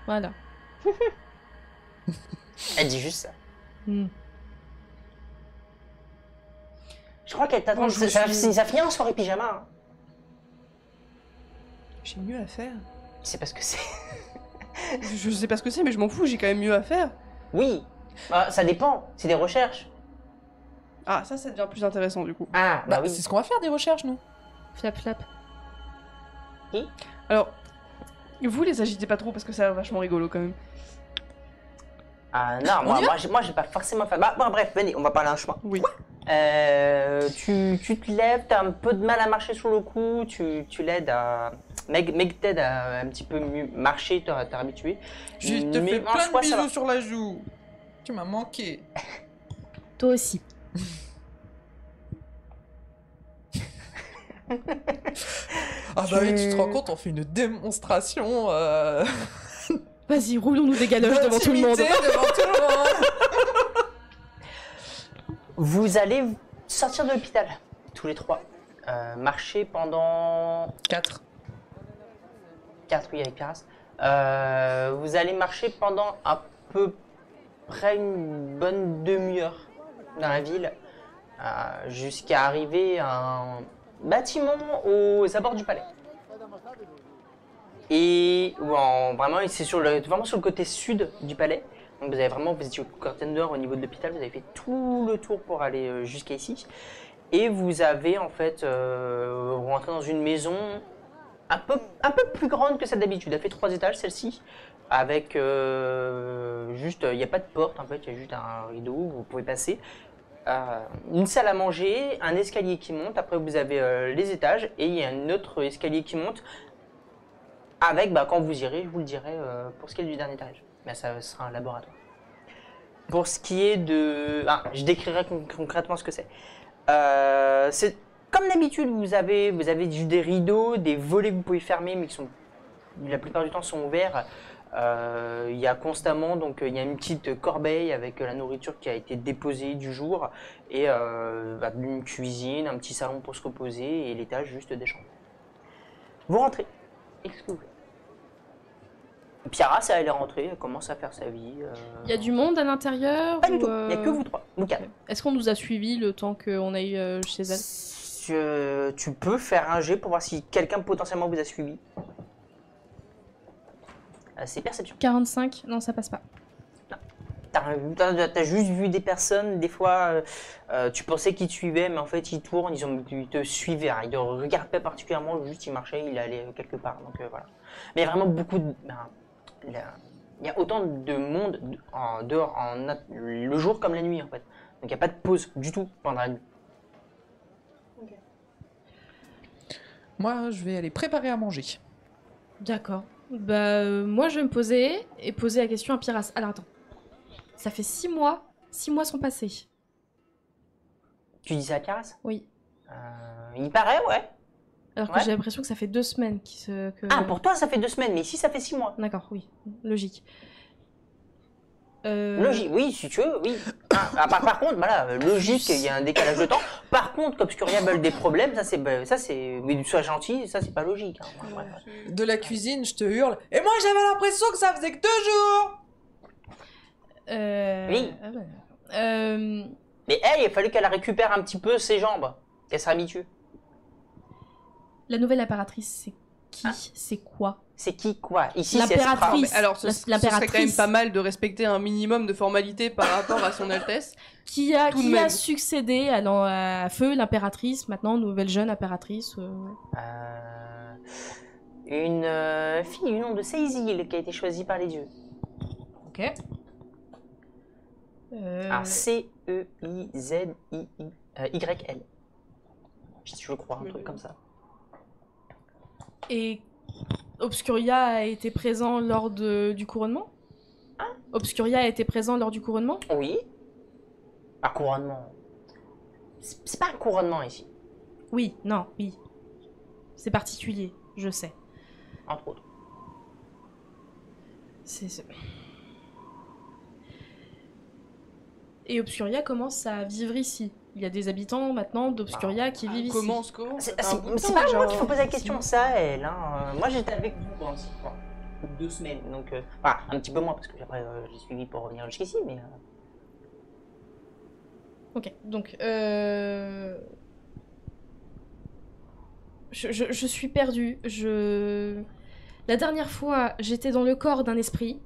Voilà. Elle dit juste ça. Hmm. Je crois qu'elle t'attend. Moi, je Ça finit en soirée pyjama. Hein. J'ai mieux à faire. C'est parce que c'est. Je sais pas ce que c'est, mais je m'en fous, j'ai quand même mieux à faire. Oui. Ça dépend. C'est des recherches. Ah, ça devient plus intéressant du coup. Ah, bah oui. C'est ce qu'on va faire, des recherches, nous. Flap, flap. Alors, vous les agitez pas trop parce que ça a l'air vachement rigolo quand même. Ah non, moi j'ai pas forcément fait. Bon, bref, venez, on va parler un chemin. Oui. Tu te lèves, t'as un peu de mal à marcher sur le coup, tu l'aides à. Meg t'aide à un petit peu mieux marcher, t'es habitué. Je te Mais fais en plein soi, de ça bisous va. sur la joue. Tu m'as manqué. Toi aussi. Ah bah oui, tu te rends compte, on fait une démonstration Vas-y, roulons-nous des galoches devant tout le monde. d'intimité devant tout le monde. Vous allez sortir de l'hôpital, tous les trois. Marcher pendant 4. 4, oui, avec Piras. Vous allez marcher pendant à peu près une bonne demi-heure dans la ville, jusqu'à arriver à un bâtiment aux abords du palais. Et vraiment, c'est vraiment sur le côté sud du palais. Donc vous étiez au Curtain d'Or au niveau de l'hôpital, vous avez fait tout le tour pour aller jusqu'à ici. Et vous avez en fait rentré dans une maison un peu plus grande que celle d'habitude. Elle fait 3 étages celle-ci, avec juste, il n'y a pas de porte en fait, il y a juste un rideau où vous pouvez passer. Une salle à manger, un escalier qui monte, après vous avez les étages et il y a un autre escalier qui monte avec, quand vous irez, je vous le dirai pour ce qui est du dernier étage. Mais ça sera un laboratoire. Pour ce qui est de... je décrirai concrètement ce que c'est. C'est comme d'habitude, vous avez des rideaux, des volets que vous pouvez fermer, mais qui sont la plupart du temps sont ouverts. Il y a constamment il y a une petite corbeille avec la nourriture qui a été déposée du jour et une cuisine, un petit salon pour se reposer et l'étage juste des chambres. Vous rentrez. Qu'est-ce que vous faites? Piara, elle est rentrée, elle commence à faire sa vie. Il y a du monde à l'intérieur? Pas du tout, il n'y a que vous trois, vous quatre. Est-ce qu'on nous a suivis le temps qu'on aille chez elle? Tu peux faire un jet pour voir si quelqu'un potentiellement vous a suivi. C'est perception. 45? Non, ça passe pas. T'as t'as juste vu des personnes, des fois, tu pensais qu'ils te suivaient, mais en fait, ils tournent, ils te suivaient, hein, ils te regardaient pas particulièrement, juste ils marchaient, il allait quelque part, donc voilà. Mais il y a vraiment beaucoup de... il y a autant de monde dehors, le jour comme la nuit, en fait. Donc il n'y a pas de pause du tout pendant la nuit. Moi, je vais aller préparer à manger. D'accord. Bah, moi, je vais me poser et poser la question à Piras. Alors, attends. Ça fait 6 mois. 6 mois sont passés. Tu dis ça à Caras? Oui. Il paraît, ouais. Alors que Ouais. j'ai l'impression que ça fait 2 semaines que... Ah, pour toi, ça fait 2 semaines, mais ici, ça fait 6 mois. D'accord, oui. Logique. Logique, oui, si tu veux, oui. Par contre, voilà, logique, il y a un décalage de temps. Par contre, qu'Obscuria veulent des problèmes, ça c'est, mais sois gentil, ça c'est pas logique. Hein. Ouais. De la cuisine, je te hurle. Et moi, j'avais l'impression que ça faisait que 2 jours. Oui. Ah ouais. Mais elle, il a fallu qu'elle récupère un petit peu ses jambes, qu'elle s'habitue. La nouvelle impératrice, c'est qui? Ah. C'est quoi? C'est qui, quoi? Ici, c'est L'impératrice. Spra. Alors, ce serait quand même L'impératrice. pas mal de respecter un minimum de formalité par rapport à son Altesse. Qui a Tout de même. succédé à Feu, l'impératrice, maintenant nouvelle jeune impératrice. Une fille du nom de Seizil qui a été choisie par les dieux. Ok. Alors, Ceizii-YL. Je crois, un truc comme ça. Et Obscuria a été présent lors du couronnement? Obscuria a été présent lors du couronnement? Oui. Un couronnement. C'est pas un couronnement ici, Oui, non, oui. C'est particulier, je sais. entre autres. C'est... Et Obscuria commence à vivre ici. Il y a des habitants maintenant d'Obscuria qui vivent ici. Comment C'est un bout de c'est temps, pas à moi genre. qu'il faut poser la question, ça, elle. Hein. Moi, j'étais avec vous pendant 6 mois. 2 semaines, donc... Enfin, un petit peu moins, parce que après, j'ai suivi pour revenir jusqu'ici, mais... Ok, donc je suis perdue. La dernière fois, j'étais dans le corps d'un esprit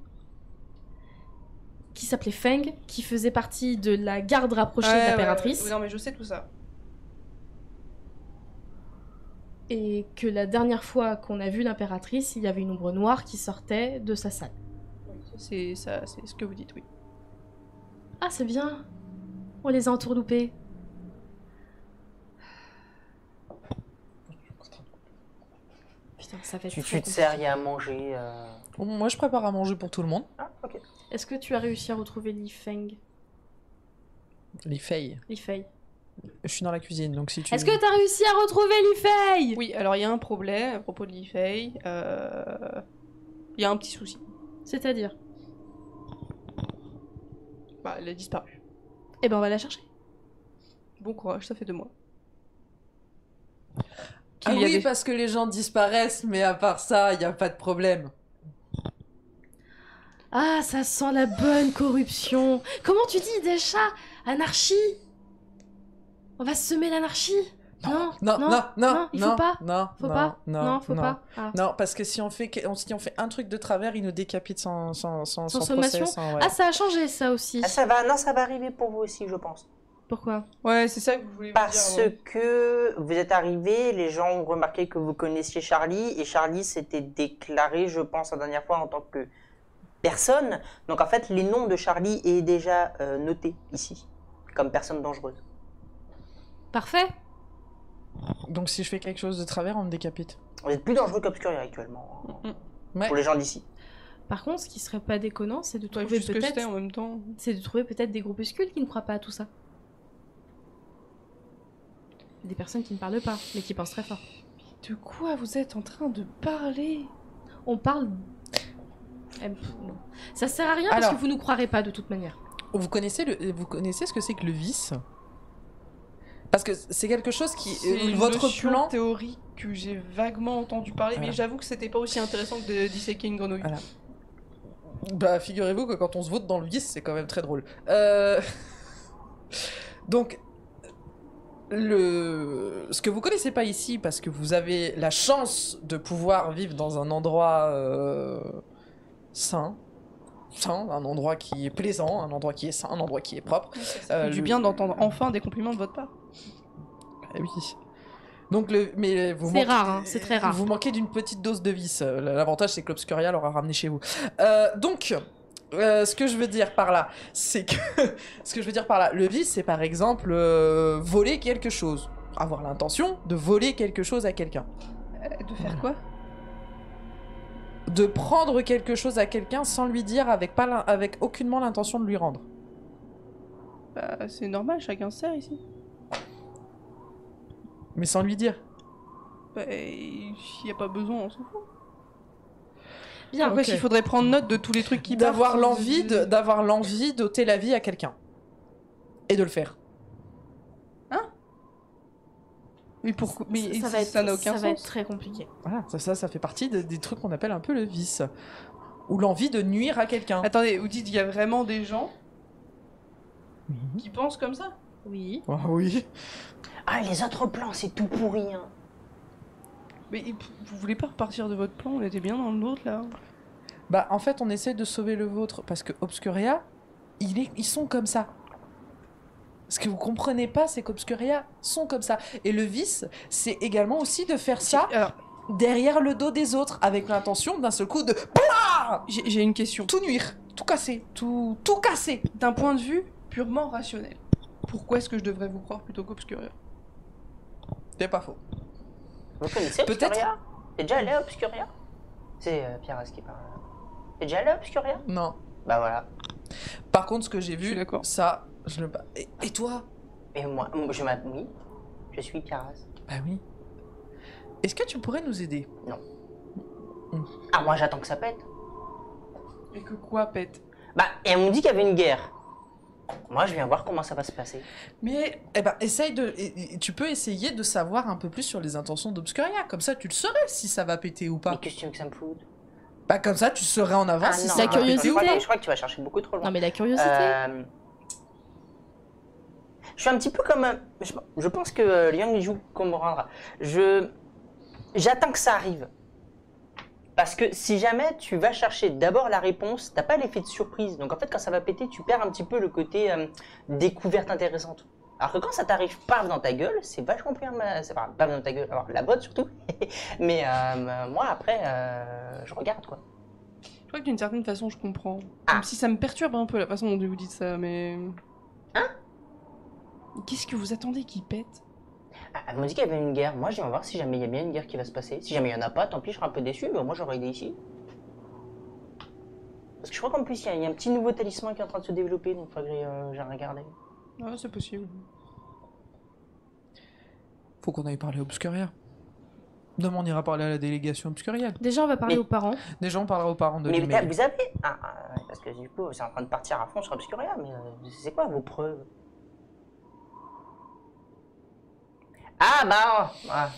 qui s'appelait Feng, qui faisait partie de la garde rapprochée de l'impératrice. Ouais. Non, mais je sais tout ça. Et que la dernière fois qu'on a vu l'impératrice, il y avait une ombre noire qui sortait de sa salle. C'est ça, c'est ce que vous dites, oui. Ah, c'est bien. On les a entourloupés. Putain, ça va être Tu très te sers, il compliqué. y a à manger... Bon, moi, je prépare à manger pour tout le monde. Ah, ok. Est-ce que tu as réussi à retrouver Li Feng? Les feuilles. Li Fei. Je suis dans la cuisine, donc si tu... Est-ce que t'as réussi à retrouver Li Fei? Oui, alors il y a un problème à propos de l'Ifei. Il y a un petit souci. C'est-à-dire? Bah, elle a disparu. Eh ben, on va la chercher. Bon courage, ça fait 2 mois. Ah Qu'il y a oui, des- parce que les gens disparaissent, mais à part ça, il n'y a pas de problème. Ah, ça sent la bonne corruption. Comment tu dis déjà? Anarchie? On va semer l'anarchie? Non, il faut pas. Non, Faut pas? Non, faut pas. Ah. Non, parce que si on fait un truc de travers, il nous décapite sans sommation. procès, sans- ouais. Ah, ça a changé ça aussi. Ah, ça va, non, ça va arriver pour vous aussi, je pense. Pourquoi? Ouais, c'est ça que vous voulez me Parce dire. que vous êtes arrivé, les gens ont remarqué que vous connaissiez Charlie, et Charlie s'était déclaré, je pense, la dernière fois en tant que personne. Donc en fait, les noms de Charlie est déjà noté ici, comme personne dangereuse. Parfait. Donc si je fais quelque chose de travers, on me décapite. Vous êtes plus dangereux qu'Obscuria actuellement, hein, Ouais. pour les gens d'ici. Par contre, ce qui serait pas déconnant, c'est de Ouais, trouver vu ce que j'étais peut-être... en même temps. C'est de trouver peut-être des groupuscules qui ne croient pas à tout ça. Des personnes qui ne parlent pas, mais qui pensent très fort. De quoi vous êtes en train de parler? On parle... non. Ça sert à rien parce Alors. que vous nous croirez pas de toute manière. Vous connaissez ce que c'est que le vice? Parce que c'est quelque chose qui... C'est une votre notion plan... théorique que j'ai vaguement entendu parler, Voilà. mais j'avoue que c'était pas aussi intéressant que de disséquer une grenouille. Voilà. Bah, figurez-vous que quand on se vote dans le vice, c'est quand même très drôle. Donc, ce que vous connaissez pas ici, parce que vous avez la chance de pouvoir vivre dans un endroit sain, sain, un endroit qui est plaisant, un endroit qui est sain, un endroit qui est propre. Ça fait du bien d'entendre enfin des compliments de votre part. Eh oui. Donc mais vous C'est rare, hein, c'est très rare. Vous manquez d'une petite dose de vice. L'avantage c'est que l'Obscuria l'aura ramené chez vous. Donc ce que je veux dire par là, c'est que le vice, c'est par exemple voler quelque chose, avoir l'intention de voler quelque chose à quelqu'un, De faire quoi? de prendre quelque chose à quelqu'un sans lui dire, avec aucunement l'intention de lui rendre. Bah, c'est normal, chacun sert ici. Mais sans lui dire. Bah, il n'y a pas besoin, on s'en fout. Bien, Après, ok. s'il faudrait prendre note de tous les trucs qui D'avoir partent, l'envie d'ôter la vie à quelqu'un. Et de le faire. Mais pourquoi? Mais ça n'a aucun va être sens. très compliqué. Voilà, ça fait partie des trucs qu'on appelle un peu le vice. Ou l'envie de nuire à quelqu'un. Attendez, vous dites qu'il y a vraiment des gens qui pensent comme ça? Oui. Ah oui. Ah, les autres plans, c'est tout pourri. Hein. Mais vous voulez pas repartir de votre plan? On était bien dans le nôtre là. Bah, en fait, on essaie de sauver le vôtre parce que Obscuria, ils sont comme ça. Ce que vous comprenez pas, c'est qu'Obscuria sont comme ça. Et le vice, c'est également aussi de faire ça Alors, derrière le dos des autres, avec l'intention d'un seul coup de BLAH j'ai une question. tout nuire, tout casser, tout casser. D'un point de vue purement rationnel, pourquoi est-ce que je devrais vous croire plutôt qu'Obscuria? C'est pas faux. Vous connaissez Peut-être. Obscuria? T'es déjà allé à Obscuria? C'est Pierre qui parle. T'es déjà allé à Obscuria? Non. Bah voilà. Par contre, ce que j'ai Je suis vu, d'accord. ça, je le. Et toi? Et moi, oui, je suis Pierre. Bah oui. Est-ce que tu pourrais nous aider? Ah, moi j'attends que ça pète. Et que quoi, pète? Bah, et on me dit qu'il y avait une guerre. Moi, je viens voir comment ça va se passer. Mais, essaye de. Tu peux essayer de savoir un peu plus sur les intentions d'Obscuria. Comme ça, tu le saurais si ça va péter ou Mais pas. qu'est-ce que tu veux que ça me foute? Bah, comme ça, tu saurais en avance si non, ça la va péter curiosité. ou pas. Je crois que tu vas chercher beaucoup trop loin. Non, mais la curiosité. Je suis un petit peu comme. Je pense que Liang Ju comprendra. J'attends que ça arrive. Parce que si jamais tu vas chercher d'abord la réponse, t'as pas l'effet de surprise. Donc en fait, quand ça va péter, tu perds un petit peu le côté découverte intéressante. Alors que quand ça t'arrive paf dans ta gueule, c'est vachement plus. C'est pas paf dans ta gueule, alors la botte surtout. Mais moi après, je regarde quoi. Je crois que d'une certaine façon, je comprends. Ah. Même si ça me perturbe un peu la façon dont vous dites ça, mais. Hein? Qu'est-ce que vous attendez qui pète? Elle m'a dit qu'il y avait une guerre. Moi, je vais voir si jamais il y a bien une guerre qui va se passer. Si jamais il n'y en a pas, tant pis, je serai un peu déçu, mais moi j'aurais aidé ici. Parce que je crois qu'en plus, il y a un petit nouveau talisman qui est en train de se développer, donc il faudrait que j'ai regardé. Ah, c'est possible. Faut qu'on aille parler à Obscuria. Demain, on ira parler à la délégation obscurielle. Déjà, on va parler Mais- aux parents. Déjà, on parlera aux parents de Mais l'email. vous avez. Parce que du coup, c'est en train de partir à fond sur Obscuria, mais c'est quoi vos preuves? Ah bah,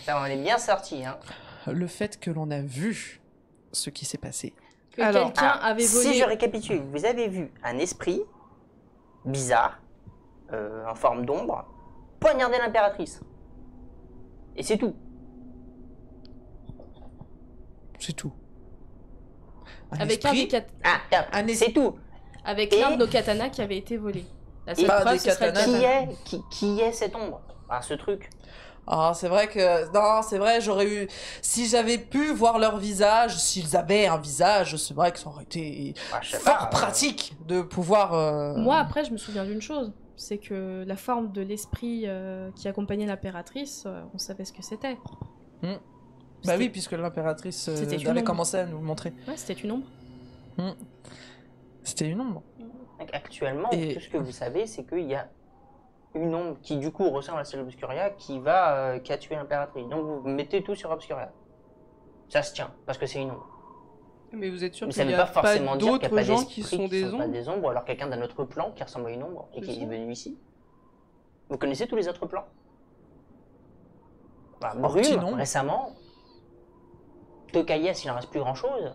ça on est bien sorti, hein. Le fait que l'on a vu ce qui s'est passé. Que Alors, quelqu'un avait volé. Si je récapitule, vous avez vu un esprit bizarre, en forme d'ombre, poignarder l'impératrice. Et c'est tout. C'est tout. Un Avec un esprit, des Ah, c'est tout. avec Et- l'un de nos katanas qui avait été volé. La seule Pas preuve, des ce serait le katanas. katana. Qui est cette ombre? Ce truc. Ah, c'est vrai que... Non, c'est vrai, j'aurais eu... Si j'avais pu voir leur visage, s'ils avaient un visage, c'est vrai que ça aurait été Je sais fort pas, pratique de pouvoir... Moi, après, je me souviens d'une chose. C'est que la forme de l'esprit qui accompagnait l'impératrice, on savait ce que c'était. Bah C'était- oui, puisque l'impératrice C'était une avait ombre. commencé à nous le montrer. Ouais, c'était une ombre. C'était une ombre. Donc, actuellement, Et- tout ce que vous savez, c'est qu'il y a une ombre qui, du coup, ressemble à celle d'Obscuria qui a tué l'impératrice. Donc, vous mettez tout sur Obscuria. Ça se tient, parce que c'est une ombre. Mais vous êtes sûr Mais qu'il ça n'y ne veut a pas pas forcément dire qu'il n'y a d'autres pas gens d'esprits qui sont des pas ombres? des ombres, ou alors quelqu'un d'un autre plan qui ressemble à une ombre et C'est qui est ça. venu ici. Vous connaissez tous les autres plans? Voilà, Un petit Brume, nom. récemment. Tokayas, il n'en reste plus grand-chose.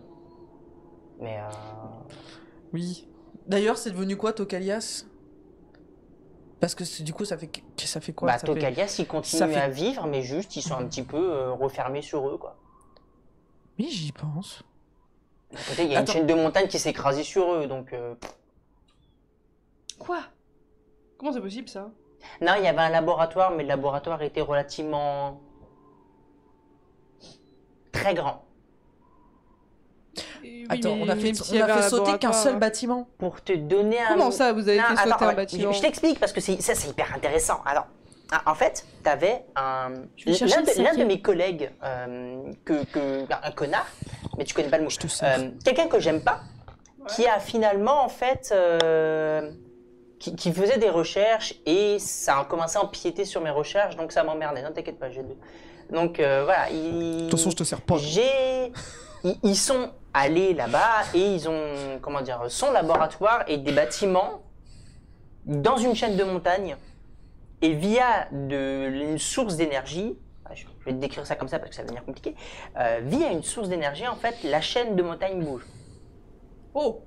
Mais Oui. D'ailleurs, c'est devenu quoi, Tokalias? Parce que du coup, ça fait quoi? Ça fait- Tokalias, ils continuent ça fait- à vivre, mais juste, ils sont un petit peu refermés sur eux, quoi. Oui, j'y pense. Écoutez, il y a une chaîne de montagne qui s'est écrasée sur eux, donc... Quoi? Comment c'est possible, ça? Non, il y avait un laboratoire, mais le laboratoire était relativement... très grand. Oui, Attends, mais on a fait s'il y avait un sauter qu'un laboratoire, seul bâtiment. Pour te donner un... Comment ça, vous avez Non, fait sauter attends, un ouais, bâtiment? Je t'explique, parce que ça, c'est hyper intéressant. Alors, en fait, t'avais Je vais chercher le l'un de cinquième. mes collègues, un connard, mais tu connais pas le mot. Je te sers. Quelqu'un que j'aime pas, qui a finalement, en fait... qui faisait des recherches et ça a commencé à empiéter sur mes recherches, donc ça m'emmerdait. Non, t'inquiète pas, j'ai deux. Donc voilà, De toute façon, je te sers pas. ils sont allés là-bas et ils ont, comment dire, son laboratoire et des bâtiments dans une chaîne de montagne et via une source d'énergie. Je vais te décrire ça comme ça parce que ça va devenir compliqué. Via une source d'énergie, en fait, la chaîne de montagne bouge. Oh!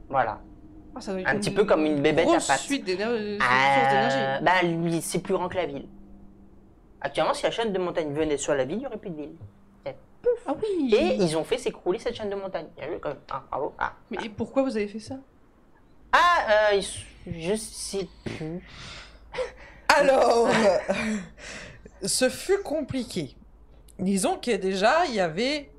Voilà. Ah, ça doit être Un petit peu comme une bébête à grosse pattes. suite d'énergie. Source d'énergie. Bah lui, c'est plus grand que la ville. Actuellement, si la chaîne de montagne venait sur la ville, il n'y aurait plus de ville. Ah oui! Et ils ont fait s'écrouler cette chaîne de montagne. Bien vu quand même. Ah, bravo. Ah, Mais pourquoi vous avez fait ça? Je sais plus. Alors, ce fut compliqué. Disons que déjà, il y avait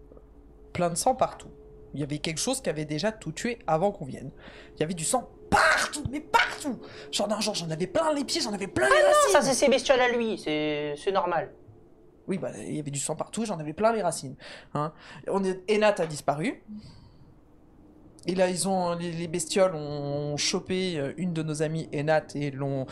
plein de sang partout. Il y avait quelque chose qui avait déjà tout tué avant qu'on vienne. Il y avait du sang partout, mais partout. J'en avais plein les pieds, j'en avais plein les racines. Ça, c'est ses bestioles à lui. C'est normal. Oui, bah, il y avait du sang partout, j'en avais plein les racines. Hein. Enat a disparu. Et là, les bestioles ont chopé une de nos amies, Enat, et l'ont...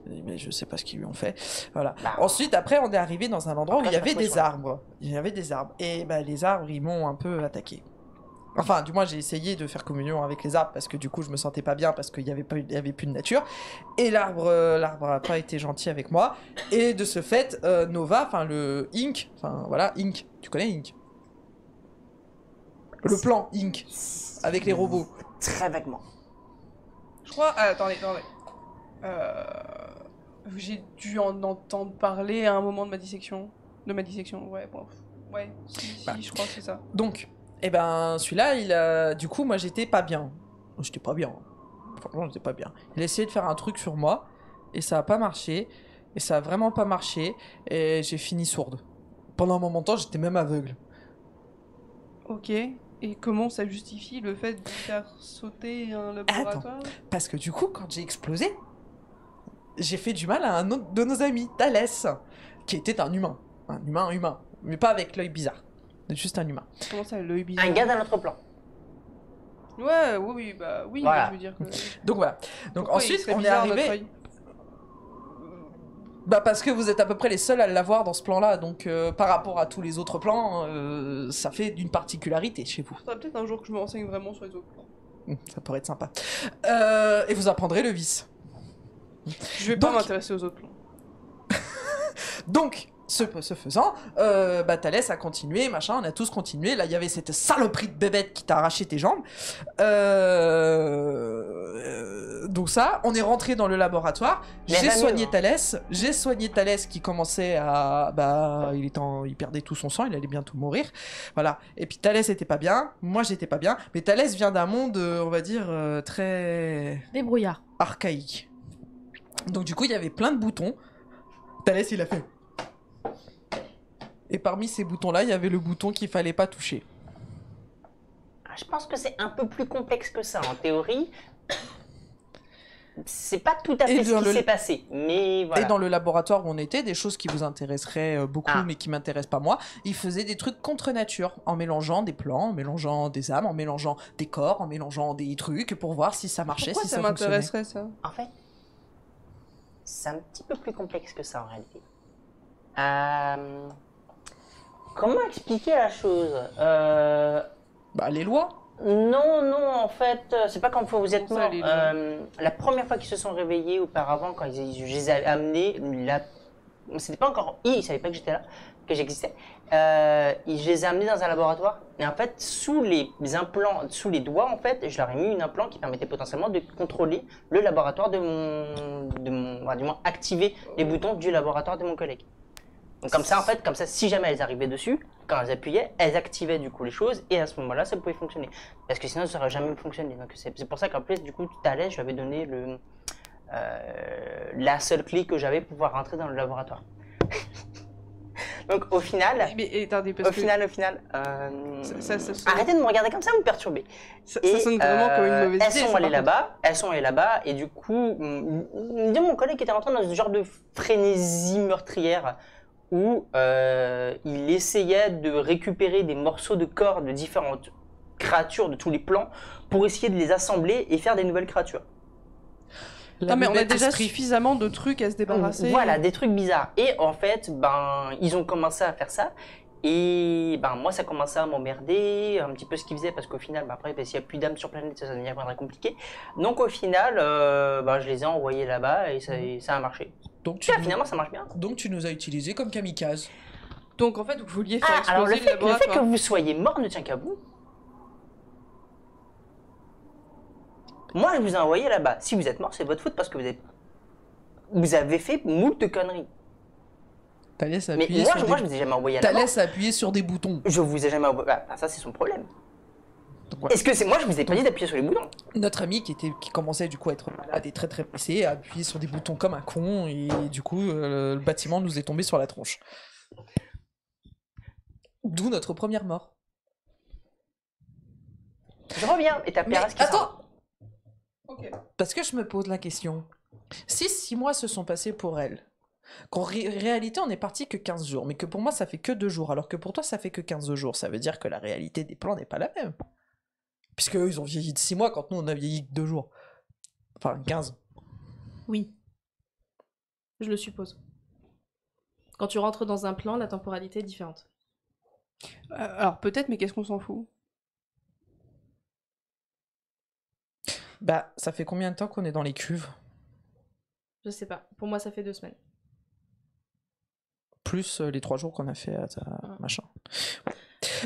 Mais je sais pas ce qu'ils lui ont fait. Voilà. Bah. Ensuite, après, on est arrivé dans un endroit où il y avait des choix. arbres. Il y avait des arbres. Et bah, les arbres, ils m'ont un peu attaqué. Enfin, du moins, j'ai essayé de faire communion avec les arbres parce que du coup, je me sentais pas bien parce qu'il y avait plus de nature. Et l'arbre a pas été gentil avec moi. Et de ce fait, Nova, enfin le Inc, enfin voilà, Inc. Tu connais Inc? Le plan Inc. Avec les robots. Très vaguement. Je crois. Ah, attendez. J'ai dû en entendre parler à un moment de ma dissection. Ouais, bon. Ouais, si, Bah. je crois que c'est ça. Donc, eh ben, celui-là, du coup, moi, j'étais pas bien. J'étais pas bien. Franchement, j'étais pas bien. Il a essayé de faire un truc sur moi, et ça a pas marché. Et ça a vraiment pas marché, et j'ai fini sourde. Pendant un moment de temps, j'étais même aveugle. Ok. Et comment ça justifie le fait de faire sauter un laboratoire? Parce que du coup, quand j'ai explosé, j'ai fait du mal à un autre de nos amis, Thalès, qui était un humain. Un humain. Mais pas avec l'œil bizarre. Juste un humain. Comment ça, l'œil bizarre? Un gars d'un autre plan. Ouais, oui, bah oui, Voilà. mais je veux dire que... Donc voilà. Donc Pourquoi il ensuite, serait on est bizarre, notre arrivé... œil? Bah parce que vous êtes à peu près les seuls à l'avoir dans ce plan-là, donc par rapport à tous les autres plans, ça fait d'une particularité chez vous. Faudrait peut-être un jour que je me renseigne vraiment sur les autres plans. Ça pourrait être sympa. Et vous apprendrez le vice. Je vais pas Donc- m'intéresser aux autres plans. Donc, ce faisant, bah Thalès a continué, machin, on a tous continué. Là, il y avait cette saloperie de bébête qui t'a arraché tes jambes. Donc ça, on est rentré dans le laboratoire. Mais J'ai va mieux, soigné hein. Thalès. J'ai soigné Thalès qui commençait à... Bah, il perdait tout son sang, il allait bientôt mourir. Voilà. Et puis Thalès était pas bien, moi j'étais pas bien. Mais Thalès vient d'un monde, on va dire, très Débrouillard. archaïque. Donc du coup, il y avait plein de boutons. Thalès, il a fait... Et parmi ces boutons-là, il y avait le bouton qu'il fallait pas toucher. Je pense que c'est un peu plus complexe que ça. En théorie, c'est pas tout à fait Et ce dans qui le- s'est passé. Mais voilà. Et dans le laboratoire où on était, des choses qui vous intéresseraient beaucoup, Ah. mais qui m'intéressent pas moi, ils faisaient des trucs contre nature, en mélangeant des plans, en mélangeant des âmes, en mélangeant des corps, en mélangeant des trucs, pour voir si ça marchait, Pourquoi si ça ça fonctionnait. m'intéresserait, ça? En fait, c'est un petit peu plus complexe que ça en réalité. Comment expliquer la chose Bah, les lois. Non, en fait, c'est pas quand vous êtes Comment ça, mort. les lois La première fois qu'ils se sont réveillés auparavant, quand je les ai amenés, c'était pas encore... Ils savaient pas que j'étais là, que j'existais. Je les ai amenés dans un laboratoire. Et en fait, sous les implants, sous les doigts, en fait, je leur ai mis un implant qui permettait potentiellement de contrôler le laboratoire du moins activer les boutons du laboratoire de mon collègue. Donc comme ça, en fait, si jamais elles arrivaient dessus, quand elles appuyaient, elles activaient du coup les choses et à ce moment-là, ça pouvait fonctionner. Parce que sinon, ça n'aurait jamais fonctionné. Donc c'est pour ça qu'en plus, du coup, Thalès, je lui avais donné la seule clé que j'avais pour pouvoir rentrer dans le laboratoire. Donc au final, attendez, au final, arrêtez de me regarder comme ça, vous me perturbez. Ça sonne vraiment comme une mauvaise idée. Elles sont allées là-bas, et du coup, mon collègue était rentré dans ce genre de frénésie meurtrière où il essayait de récupérer des morceaux de corps de différentes créatures de tous les plans pour essayer de les assembler et faire des nouvelles créatures. Non mais on a déjà suffisamment de trucs à se débarrasser. Voilà, des trucs bizarres. Et en fait, ils ont commencé à faire ça. Et moi, ça commençait à m'emmerder, un petit peu ce qu'ils faisaient, parce qu'au final, après, s'il n'y a plus d'âmes sur planète, ça deviendrait compliqué. Donc au final, je les ai envoyés là-bas et ça a marché. Donc finalement, ça marche bien. Donc tu nous as utilisés comme kamikazes. Donc en fait, vous vouliez faire exploser alors le laboratoire. fait que vous soyez mort ne tient qu'à vous. Moi, je vous ai envoyé là-bas. Si vous êtes mort, c'est votre faute parce que vous avez fait moult de conneries. Thalès a Mais appuyé moi, je vous ai jamais envoyé là-bas. Thalès a appuyé sur des boutons. Je vous ai jamais envoyé. Ça, c'est son problème. Ouais. Est-ce que c'est moi, je vous ai pas dit d'appuyer sur les boutons? Notre ami qui commençait du coup à être malade et très très pressé a appuyé sur des boutons comme un con et du coup le bâtiment nous est tombé sur la tronche. D'où notre première mort. Je reviens et ta PRS qui attends. sort. Okay. Parce que je me pose la question. Si 6 mois se sont passés pour elle, qu'en réalité on est parti que 15 jours, mais que pour moi ça fait que 2 jours, alors que pour toi ça fait que 15 jours, ça veut dire que la réalité des plans n'est pas la même. Puisque eux, ils ont vieilli de 6 mois quand nous on a vieilli que 2 jours. Enfin 15. Oui. Je le suppose. Quand tu rentres dans un plan, la temporalité est différente. Alors peut-être, mais qu'est-ce qu'on s'en fout? Ça fait combien de temps qu'on est dans les cuves? Je sais pas. Pour moi, ça fait 2 semaines. Plus les 3 jours qu'on a fait à machin.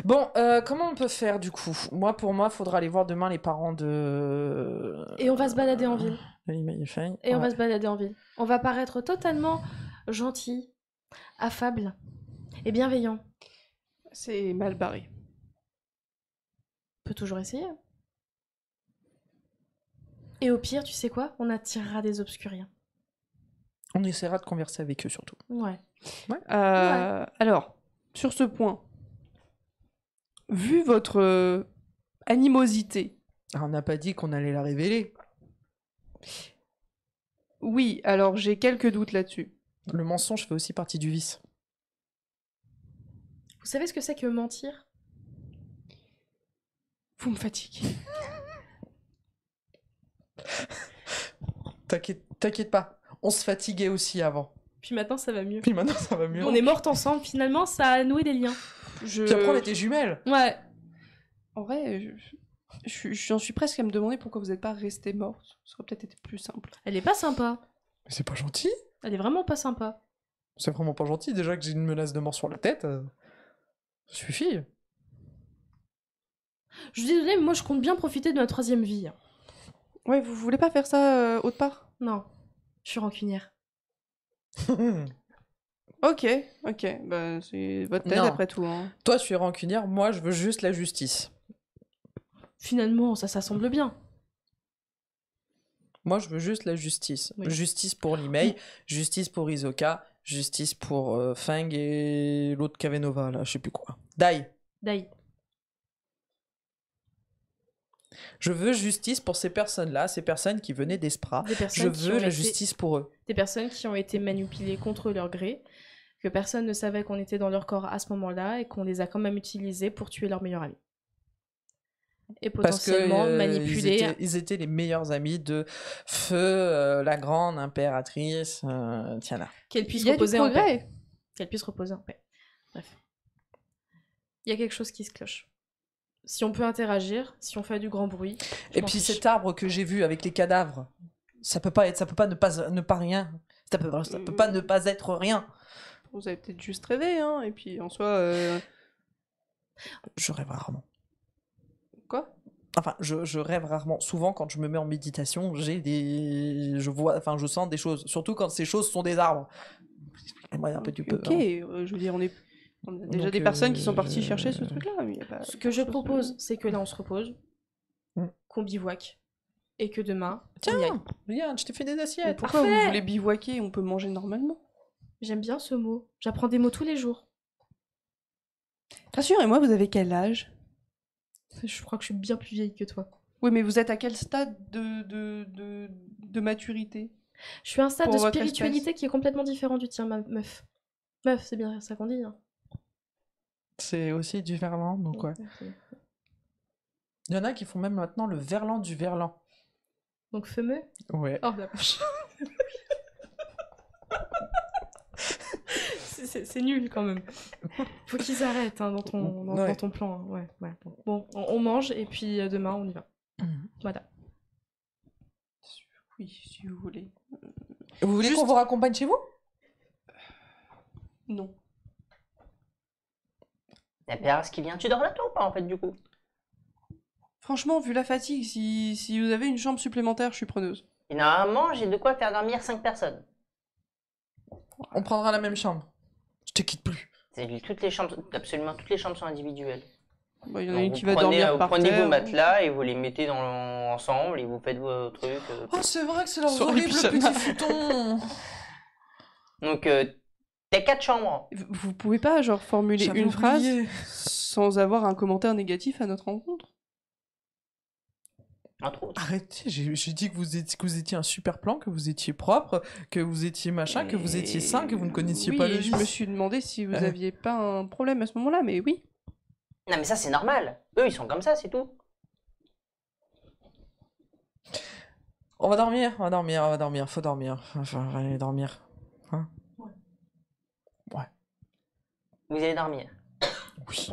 Bon, comment on peut faire du coup? Pour moi, faudra aller voir demain les parents de... Et on va se balader en ville. On va se balader en ville. On va paraître totalement gentil, affable et bienveillant. C'est mal barré. On peut toujours essayer. Et au pire, tu sais quoi? On attirera des obscuriens. On essaiera de converser avec eux surtout. Ouais. Alors, sur ce point, vu votre animosité... On n'a pas dit qu'on allait la révéler. Oui, alors j'ai quelques doutes là-dessus. Le mensonge fait aussi partie du vice. Vous savez ce que c'est que mentir? Vous me fatiguez. T'inquiète pas, on se fatiguait aussi avant. Puis maintenant ça va mieux. On est mortes ensemble, finalement ça a noué des liens. Puis après on était jumelles. Ouais. En vrai, j'en suis presque à me demander pourquoi vous n'êtes pas restées mortes. Ça aurait peut-être été plus simple. Elle est pas sympa. Mais c'est pas gentil. Elle est vraiment pas sympa. C'est vraiment pas gentil, déjà que j'ai une menace de mort sur la tête. Ça suffit. Je suis désolée, mais moi je compte bien profiter de ma 3e vie. Ouais, vous voulez pas faire ça autre part? Non, je suis rancunière. Ok, c'est votre tête après tout. Hein. Toi, tu es rancunière, moi, je veux juste la justice. Finalement, ça semble bien. Moi, je veux juste la justice. Oui. Justice pour l'email, justice pour Isoka, justice pour Fang et l'autre Kavenova, là, je sais plus quoi. Dai. Je veux justice pour ces personnes-là, ces personnes qui venaient d'Espra. Je veux la justice pour eux. Des personnes qui ont été manipulées contre leur gré, que personne ne savait qu'on était dans leur corps à ce moment-là et qu'on les a quand même utilisés pour tuer leur meilleur ami. Et potentiellement manipuler. Ils étaient les meilleurs amis de Feu, la grande impératrice Tiana. Qu'elle puisse reposer en paix. Qu'elle puisse reposer en paix. Bref. Il y a quelque chose qui se cloche. Si on peut interagir, si on fait du grand bruit. Et puis cet arbre que j'ai vu avec les cadavres, ça peut pas ne pas rien. Ça peut pas ne pas être rien. Vous avez peut-être juste rêvé, hein. Et puis en soi. Je rêve rarement. Quoi? Enfin, je rêve rarement. Souvent, quand je me mets en méditation, je sens des choses. Surtout quand ces choses sont des arbres. Expliquez-moi un peu du peu. Ok, je veux dire, on a déjà des personnes qui sont parties chercher ce truc-là. Ce que je propose, c'est que là, on se repose, qu'on bivouaque, et que demain, tiens, viens, je t'ai fait des assiettes. Pourquoi vous voulez bivouaquer? On peut manger normalement. J'aime bien ce mot. J'apprends des mots tous les jours. Rassurez-moi, vous avez quel âge? Je crois que je suis bien plus vieille que toi. Oui, mais vous êtes à quel stade de maturité? Je suis à un stade de spiritualité qui est complètement différent du tien, ma meuf. Meuf, c'est bien ça qu'on dit. Hein. C'est aussi du verlan, donc ouais. Il y en a qui font même maintenant le verlan du verlan. Donc fameux? Ouais. Oh la vache. C'est nul quand même. Faut qu'ils arrêtent hein, dans ton plan. Hein. Ouais. Bon, on mange et puis demain on y va. Voilà. Oui, si vous voulez. Vous voulez qu'on vous raccompagne chez vous? Non. La Péras qui vient, tu dors là toi ou pas en fait du coup? Franchement, vu la fatigue, si vous avez une chambre supplémentaire, je suis preneuse. Et normalement, j'ai de quoi faire dormir 5 personnes. On prendra la même chambre. Je te quitte plus. Toutes les chambres, absolument toutes les chambres sont individuelles. Bah, y en a une qui va dormir par terre. Vous prenez vos matelas et vous les mettez ensemble et vous faites vos trucs. Oh, c'est vrai que c'est leur horrible petit futon. Donc, t'as 4 chambres. Vous pouvez pas, genre, formuler une phrase sans avoir un commentaire négatif à notre rencontre? Entre autres. Arrêtez, j'ai dit que vous étiez un super plan, que vous étiez propre, que vous étiez machin, que vous étiez sain, que vous ne connaissiez pas le vice. Je me suis demandé si vous aviez pas un problème à ce moment-là, mais oui. Non mais ça c'est normal. Eux ils sont comme ça, c'est tout. On va dormir, faut dormir. Enfin, aller dormir. Hein? Ouais. Vous allez dormir? Oui.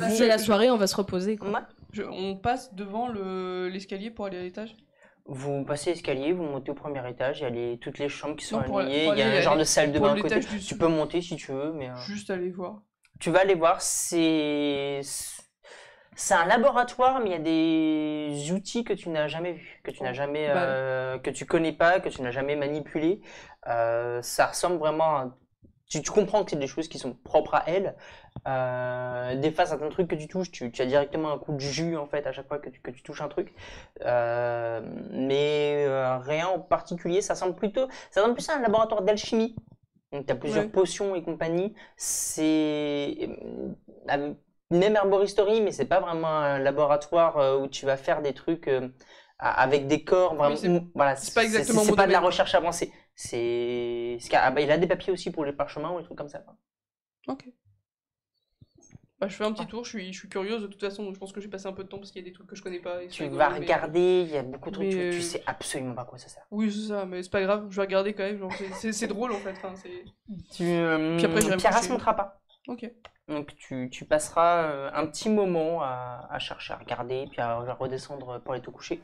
C'est la soirée, on va se reposer. Quoi. On passe devant l'escalier pour aller à l'étage? Vous passez l'escalier, vous montez au premier étage, il y a toutes les chambres qui sont alignées, il y a un genre de salle de bain à côté. Tu peux monter si tu veux, mais... Juste aller voir. Tu vas aller voir, c'est un laboratoire, mais il y a des outils que tu n'as jamais vus, que tu n'as jamais, que tu connais pas, que tu n'as jamais manipulé. Ça ressemble vraiment à... Tu comprends que c'est des choses qui sont propres à elle. Des fois, certains trucs que tu touches, tu as directement un coup de jus en fait à chaque fois que tu touches un truc. Mais rien en particulier. Ça ressemble plus à un laboratoire d'alchimie. Donc tu as plusieurs potions et compagnie. C'est même herboristerie, mais c'est pas vraiment un laboratoire où tu vas faire des trucs avec des corps. Vraiment, voilà, c'est pas exactement. C'est pas de la recherche avancée. Il a des papiers aussi pour les parchemins ou des trucs comme ça. Ok. Bah, je fais un petit tour, je suis curieuse de toute façon, donc je pense que j'ai passé un peu de temps parce qu'il y a des trucs que je connais pas. Tu vas regarder, il y a beaucoup de trucs, tu sais absolument pas à quoi ça sert. Oui, c'est ça, mais c'est pas grave, je vais regarder quand même, c'est drôle en fait. Enfin, Puis après, Pierre se montrera pas. Ok. Donc tu passeras un petit moment à chercher, à regarder, puis à redescendre pour aller te coucher.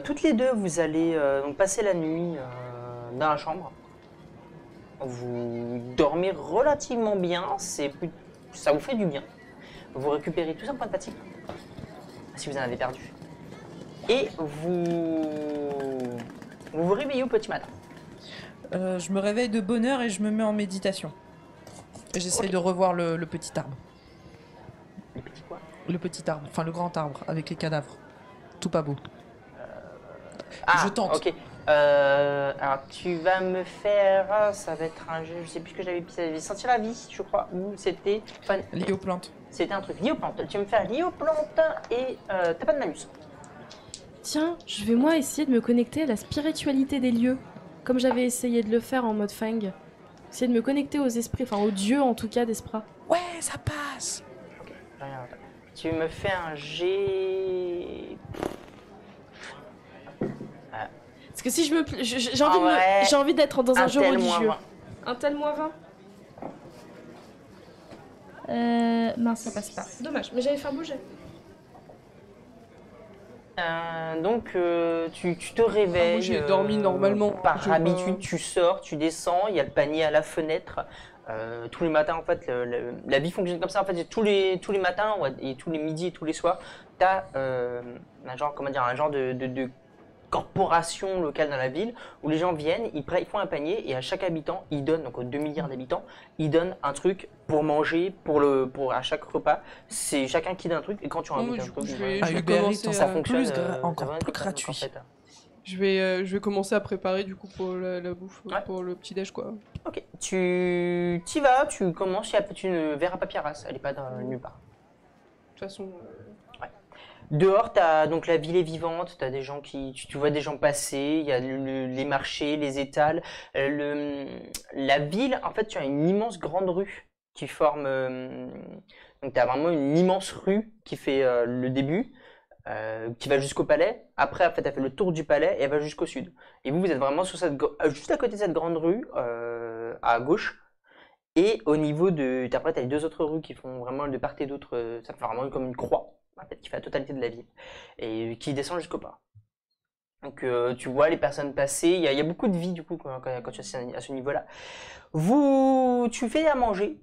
Toutes les deux, vous allez donc passer la nuit dans la chambre. Vous dormez relativement bien, ça vous fait du bien. Vous récupérez tous un point de fatigue, si vous en avez perdu. Et vous vous réveillez au petit matin. Je me réveille de bonne heure et je me mets en méditation. J'essaie de revoir le petit arbre. Le petit quoi? Le petit arbre, enfin le grand arbre avec les cadavres. Tout pas beau. Ah, je tente. Ok. Alors tu vas me faire, ça va être un jeu, je sais plus ce que j'avais sentir la vie, je crois, ou c'était... Lié aux plantes. C'était un truc lié aux plantes. Tu vas me faire lié aux plantes et t'as pas de malus. Tiens, je vais moi essayer de me connecter à la spiritualité des lieux, comme j'avais essayé de le faire en mode Fang. Essayer de me connecter aux esprits, enfin aux dieux en tout cas d'Espra. Ouais, ça passe. Ok, rien. Tu me fais un G... Parce que si je me... J'ai envie d'être dans un jeu religieux. Un tel moins 20 mince, ça passe pas. Dommage, mais j'allais faire bouger. Donc tu te réveilles. Moi j'ai dormi normalement. Par habitude, tu sors, tu descends, il y a le panier à la fenêtre. Tous les matins, en fait, la vie fonctionne comme ça. En fait, tous les matins et tous les midis et tous les soirs, t'as un genre de corporation locale dans la ville où les gens viennent, ils font un panier et à chaque habitant, ils donnent, donc aux 2 milliards d'habitants, ils donnent un truc pour manger, à chaque repas. C'est chacun qui donne un truc et quand tu invites un truc, je vais commencer ça fonctionne encore plus gratuit. En fait. Je vais commencer à préparer du coup pour la bouffe, pour le petit déj quoi. Ok, tu y vas, tu commences, tu ne verras pas Pierras, elle est pas nulle part. De toute façon. Dehors, donc la ville est vivante, t'as des gens tu vois des gens passer, il y a les marchés, les étals. La ville, en fait, tu as une immense grande rue qui forme. Donc tu as vraiment une immense rue qui fait le début. Qui va jusqu'au palais. Après, en fait, elle fait le tour du palais et elle va jusqu'au sud. Et vous êtes vraiment sur juste à côté de cette grande rue, à gauche. Et au niveau de... Après, tu as les 2 autres rues qui font vraiment de part et d'autre. Ça fait vraiment comme une croix, en fait, qui fait la totalité de la ville. Et qui descend jusqu'au pas. Donc, tu vois les personnes passer. Il y a beaucoup de vie, du coup, quand tu es à ce niveau-là. Tu fais à manger.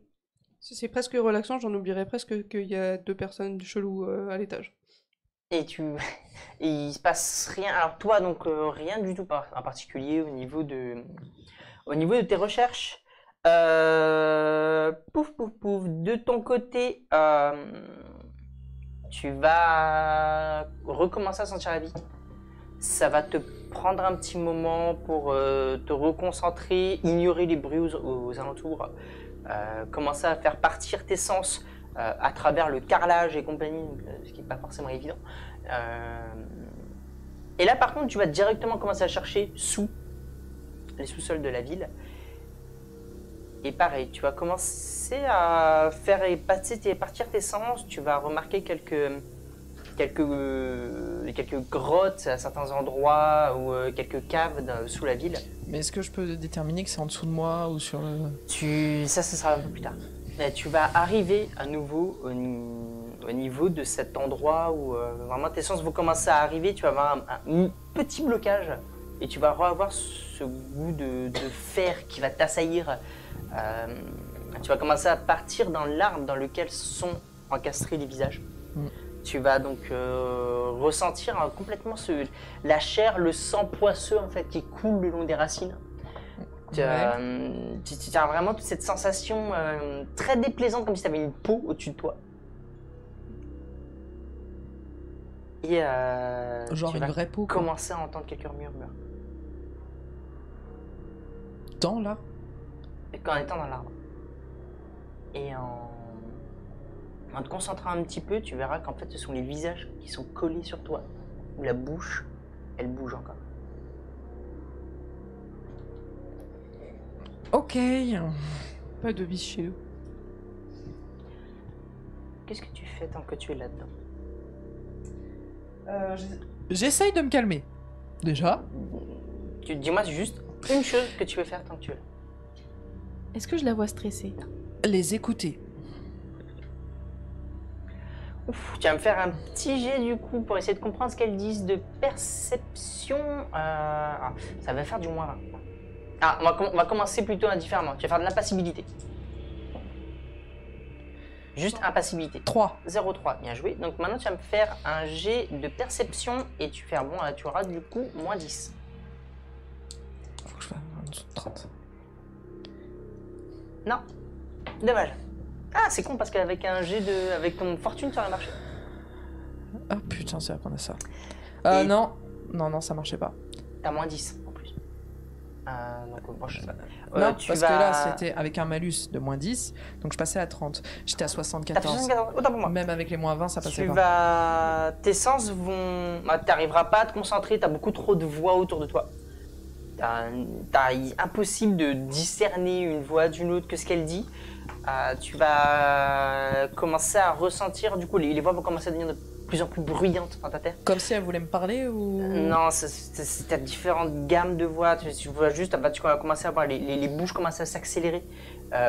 C'est presque relaxant. J'en oublierais presque qu'il y a 2 personnes cheloues à l'étage. Et il se passe rien. Alors toi, donc rien du tout en particulier au niveau de tes recherches. Pouf, pouf, pouf. De ton côté, tu vas recommencer à sentir la vie. Ça va te prendre un petit moment pour te reconcentrer, ignorer les bruits aux alentours, commencer à faire partir tes sens. À travers le carrelage et compagnie, ce qui n'est pas forcément évident. Et là, par contre, tu vas directement commencer à chercher sous les sous-sols de la ville. Et pareil, tu vas commencer à faire partir tes sens. Tu vas remarquer quelques grottes à certains endroits ou quelques caves sous la ville. Mais est-ce que je peux déterminer que c'est en dessous de moi ou sur le... Ça sera un peu plus tard. Tu vas arriver à nouveau au niveau de cet endroit où vraiment tes sens vont commencer à arriver. Tu vas avoir un petit blocage et tu vas avoir ce goût de fer qui va t'assaillir. Tu vas commencer à partir dans l'arbre dans lequel sont encastrés les visages. Tu vas donc ressentir complètement la chair, le sang poisseux en fait qui coule le long des racines. Tu as vraiment toute cette sensation très déplaisante, comme si tu avais une peau au-dessus de toi. Et genre une vraie peau. Commencer à entendre quelques murmures. Dans là. En étant dans l'arbre. Et en te concentrant un petit peu, tu verras qu'en fait ce sont les visages qui sont collés sur toi. Ou la bouche, elle bouge encore. Ok. Pas de vis chez nous. Qu'est-ce que tu fais tant que tu es là-dedans? J'essaye de me calmer. Déjà. Dis-moi juste une chose que tu veux faire tant que tu es là. Est-ce que je la vois stressée? Les écouter. Ouf, tu vas me faire un petit jet du coup pour essayer de comprendre ce qu'elles disent de perception. Ça va faire du moins 20. On va commencer plutôt indifféremment. Tu vas faire de l'impassibilité. Juste impassibilité. 3. 0,3. Bien joué. Donc maintenant, tu vas me faire un jet de perception et tu auras du coup moins 10. Faut que je fasse en dessous de 30. Non. Dommage. C'est con parce qu'avec un jet avec ton fortune, ça aurait marché. Ah putain, c'est répondre à ça. Non, ça marchait pas. T'as moins 10 en plus. Donc, bon, je sais pas. Non, parce que là, c'était avec un malus de moins 10, donc je passais à 30. J'étais à 74. 74. Autant pour moi. Même avec les moins 20, ça passait pas. Tes sens vont... T'arriveras pas à te concentrer, t'as beaucoup trop de voix autour de toi. Impossible de discerner une voix d'une autre que ce qu'elle dit. Tu vas commencer à ressentir, du coup, les voix vont commencer à devenir de plus en plus bruyantes dans ta tête. Comme si elle voulait me parler ou... Non, t'as différentes gammes de voix. Tu vois juste, tu vas commencer à voir les bouches commencer à s'accélérer,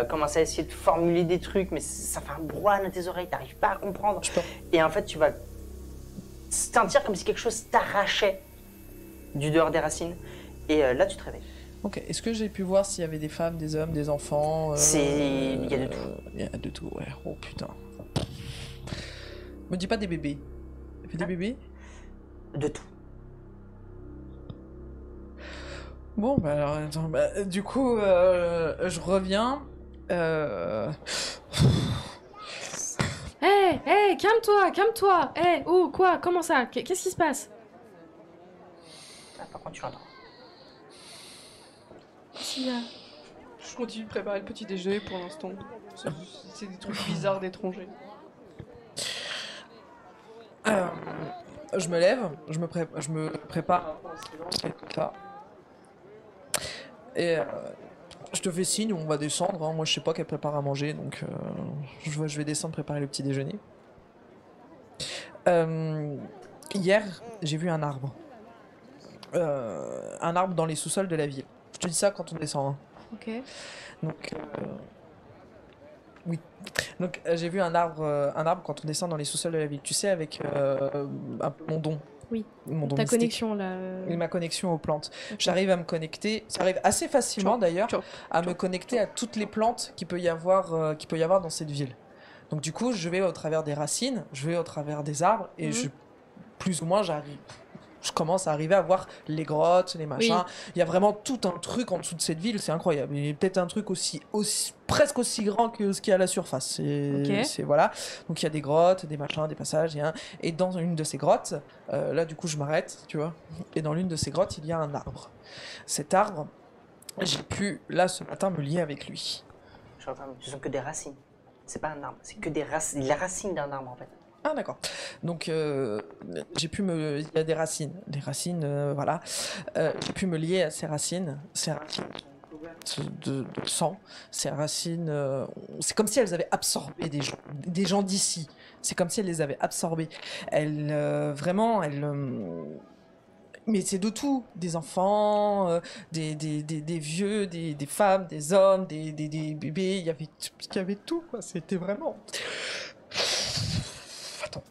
commencer à essayer de formuler des trucs, mais ça fait un brouhaha dans tes oreilles, t'arrives pas à comprendre. Et en fait, tu vas sentir comme si quelque chose t'arrachait du dehors des racines. Et là, tu te réveilles. Ok, est-ce que j'ai pu voir s'il y avait des femmes, des hommes, des enfants Il y a de tout. Il y a de tout, ouais. Oh putain. Me dis pas des bébés. Il y avait des bébés? De tout. Bon, bah alors, attends, du coup, je reviens. Hé, calme-toi. Hé, quoi? Comment ça? Qu'est-ce qui se passe? Ah, par contre, tu l'entends. Je continue de préparer le petit déjeuner pour l'instant. C'est des trucs bizarres d'étrangers. Je me lève, je me prépare. Et je te fais signe, on va descendre. Hein. Moi, je sais pas qu'elle prépare à manger, donc je vais descendre préparer le petit déjeuner. Hier, j'ai vu un arbre. Un arbre dans les sous-sols de la ville. Je te dis ça quand on descend. Hein. Ok. Donc, oui. Donc, j'ai vu un arbre quand on descend dans les sous-sols de la ville. Tu sais, avec mon don. Oui. Mon don ta mystique. connexion là. Et ma connexion aux plantes. Okay. J'arrive à me connecter. Ça arrive assez facilement d'ailleurs à me connecter à toutes les plantes qu'il peut y avoir dans cette ville. Donc du coup, je vais au travers des racines, je vais au travers des arbres et plus ou moins je commence à arriver à voir les grottes, les machins. Oui. Il y a vraiment tout un truc en dessous de cette ville, c'est incroyable. Il y a peut-être un truc presque aussi grand que ce qu'il y a à la surface. C'est voilà. Donc il y a des grottes, des machins, des passages. Et dans une de ces grottes, là du coup je m'arrête, tu vois. Et dans l'une de ces grottes, il y a un arbre. Cet arbre, j'ai pu là ce matin me lier avec lui. Ce sont que des racines. C'est pas un arbre, c'est que les racines d'un arbre en fait. Ah d'accord. Donc j'ai pu il y a des racines, voilà. J'ai pu me lier à ces racines de sang. Ces racines, c'est comme si elles avaient absorbé des gens d'ici. C'est comme si elles les avaient absorbés. Vraiment, mais c'est de tout, des enfants, des vieux, des femmes, des hommes, des bébés. Il y avait tout, quoi. C'était vraiment. Attends.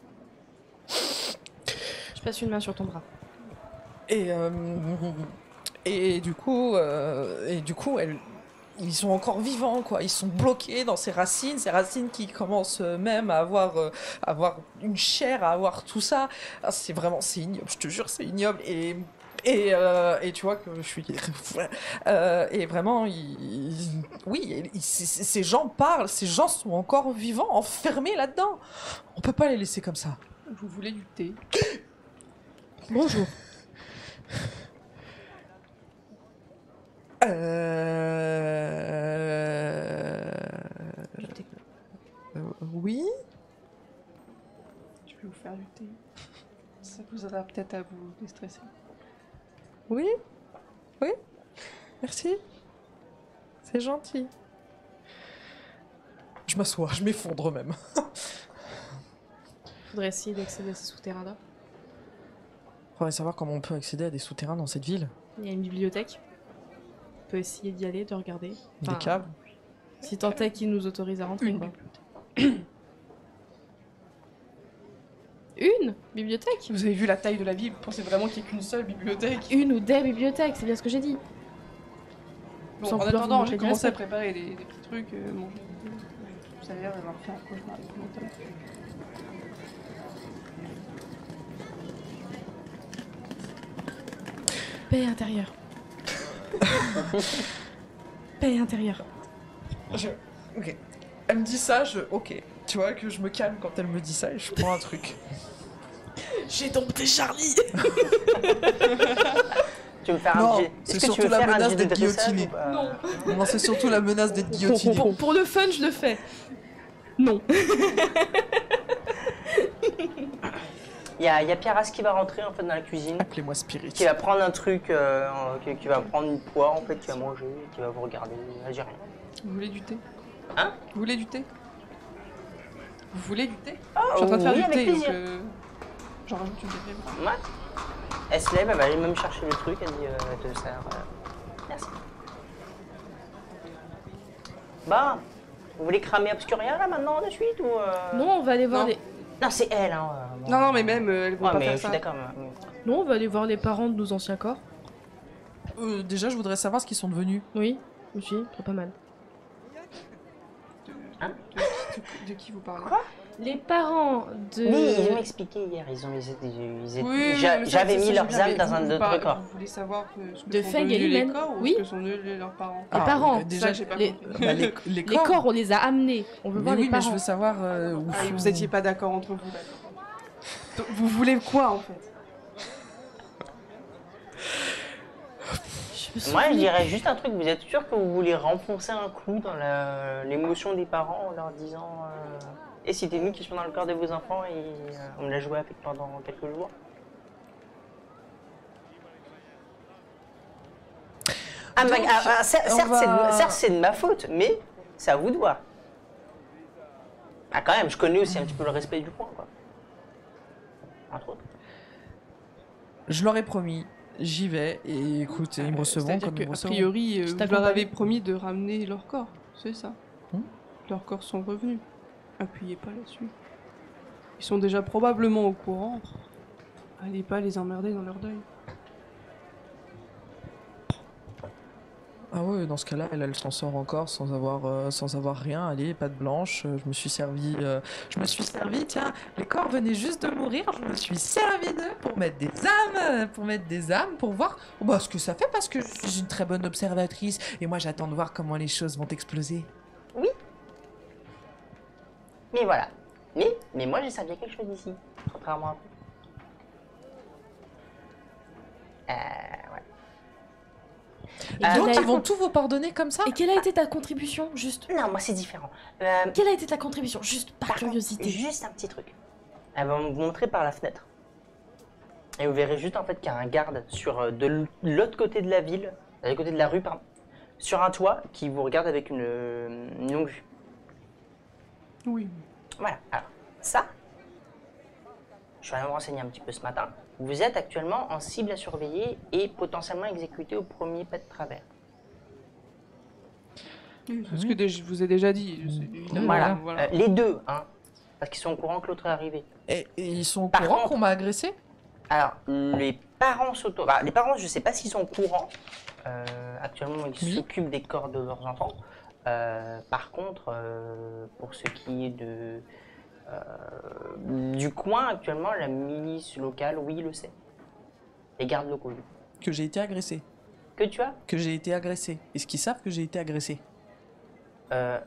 Je passe une main sur ton bras. Et du coup, ils sont encore vivants, quoi. Ils sont bloqués dans ces racines qui commencent même à avoir une chair, à avoir tout ça. Ah, c'est ignoble, je te jure, c'est ignoble. Et tu vois que je suis... et vraiment, ces gens parlent, ces gens sont encore vivants, enfermés là-dedans. On peut pas les laisser comme ça. Vous voulez du thé? Bonjour. Oui. Je vais vous faire du thé. Ça vous aidera peut-être à vous déstresser. Oui. Merci. C'est gentil. Je m'assois, je m'effondre même. Faudrait essayer d'accéder à ces souterrains-là. Faudrait savoir comment on peut accéder à des souterrains dans cette ville. Il y a une bibliothèque. On peut essayer d'y aller, de regarder. Des caves. Si tant est qu'ils nous autorisent à rentrer. Une bibliothèque? Vous avez vu la taille de la ville? Vous pensez vraiment qu'il n'y a qu'une seule bibliothèque? Une ou des bibliothèques, c'est bien ce que j'ai dit. Bon, en attendant, j'ai commencé à préparer des petits trucs, manger. Ça a l'air d'avoir fait un cauchemar épouvantable. Paix intérieure. Paix intérieure. Ok. Elle me dit ça, ok. Tu vois que je me calme quand elle me dit ça et je prends un truc. J'ai dompté Charlie. Tu veux faire non, c'est surtout la menace d'être guillotiné. Non, c'est surtout la menace d'être guillotiné. Pour le fun, je le fais. Non. Il y a Pierras qui va rentrer en fait dans la cuisine. Appelez-moi Spirit. Qui va prendre un truc, qui va prendre une poire en fait, qui va manger, qui va vous regarder. Elle dit rien. Vous voulez du thé? Hein? Vous voulez du thé? Vous voulez du thé? Oh, je suis en train de faire oui, du thé, plaisir. donc j'en rajoute une deuxième. Ouais. Elle se lève, elle va aller même chercher le truc, elle dit elle te sert. Merci. Bah, vous voulez cramer Obscuria là maintenant de suite ou Non, on va aller voir les. Non, c'est elle, hein. Non, mais même, elles vont pas mais faire je suis ça. d'accord. Non, on va aller voir les parents de nos anciens corps. Déjà, je voudrais savoir ce qu'ils sont devenus. Oui, aussi, très pas mal. De qui vous parlez? Quoi? Les parents de... Oui, ils m'ont expliqué hier, j'avais mis leurs âmes dans un autre corps. Vous voulez savoir ce que De sont Feng et devenus les Limen. corps ou Oui. ce que sont devenus leurs parents? Les parents. Déjà, j'ai pas les Les corps, on les a amenés. On veut Mais voir oui, les mais parents. je veux savoir où Ah, sont- vous étiez pas d'accord entre vous, d'accord. Donc, vous voulez quoi en fait? Moi, je dirais juste un truc. Vous êtes sûr que vous voulez renfoncer un clou dans l'émotion des parents en leur disant et c'était nous qui sommes dans le corps de vos enfants et on l'a joué avec pendant quelques jours. Certes, c'est de ma faute, mais c'est à vous de voir. Ah, quand même, je connais aussi un petit peu le respect du coin, quoi. Entre autres. Je leur ai promis, j'y vais, et écoute, ils me recevront comme ils me A recevront. priori, vous leur avez promis de ramener leur corps, c'est ça. Hmm. Leurs corps sont revenus. Appuyez pas là-dessus. Ils sont déjà probablement au courant. Allez pas les emmerder dans leur deuil. Ah ouais, dans ce cas-là, elle s'en sort encore sans avoir rien. Allez, pas de blanche. Je me suis servi, tiens, les corps venaient juste de mourir. Je me suis servi d'eux pour mettre des âmes, pour voir ce que ça fait parce que je suis une très bonne observatrice et moi j'attends de voir comment les choses vont exploser. Oui. Mais voilà. Mais moi, j'ai servi à quelque chose ici, contrairement à vous. Ouais. Donc ils vont tout vous pardonner comme ça? Et quelle a été ta contribution, juste? Non, moi c'est différent. Quelle a été ta contribution, juste par curiosité? Juste un petit truc. Elle va vous montrer par la fenêtre. Et vous verrez juste en fait qu'il y a un garde sur de l'autre côté de la ville, de l'autre côté de la rue, pardon, sur un toit qui vous regarde avec une longue vue. Oui. Voilà. Alors, ça, je suis allé me renseigner un petit peu ce matin. Vous êtes actuellement en cible à surveiller et potentiellement exécuté au premier pas de travers. Oui, c'est ce que je vous ai déjà dit. Voilà. Voilà. Les deux, hein, parce qu'ils sont au courant que l'autre est arrivé. Et ils sont au Par courant contre- qu'on m'a agressé? Alors, les parents les parents, je sais pas s'ils sont au courant. Actuellement, ils Oui. s'occupent des corps de leurs enfants. Par contre, pour ce qui est du coin, actuellement, la milice locale, oui, le sait. Les gardes locaux. Que j'ai été agressé. Que tu as Que j'ai été agressé. Est-ce qu'ils savent que j'ai été agressé?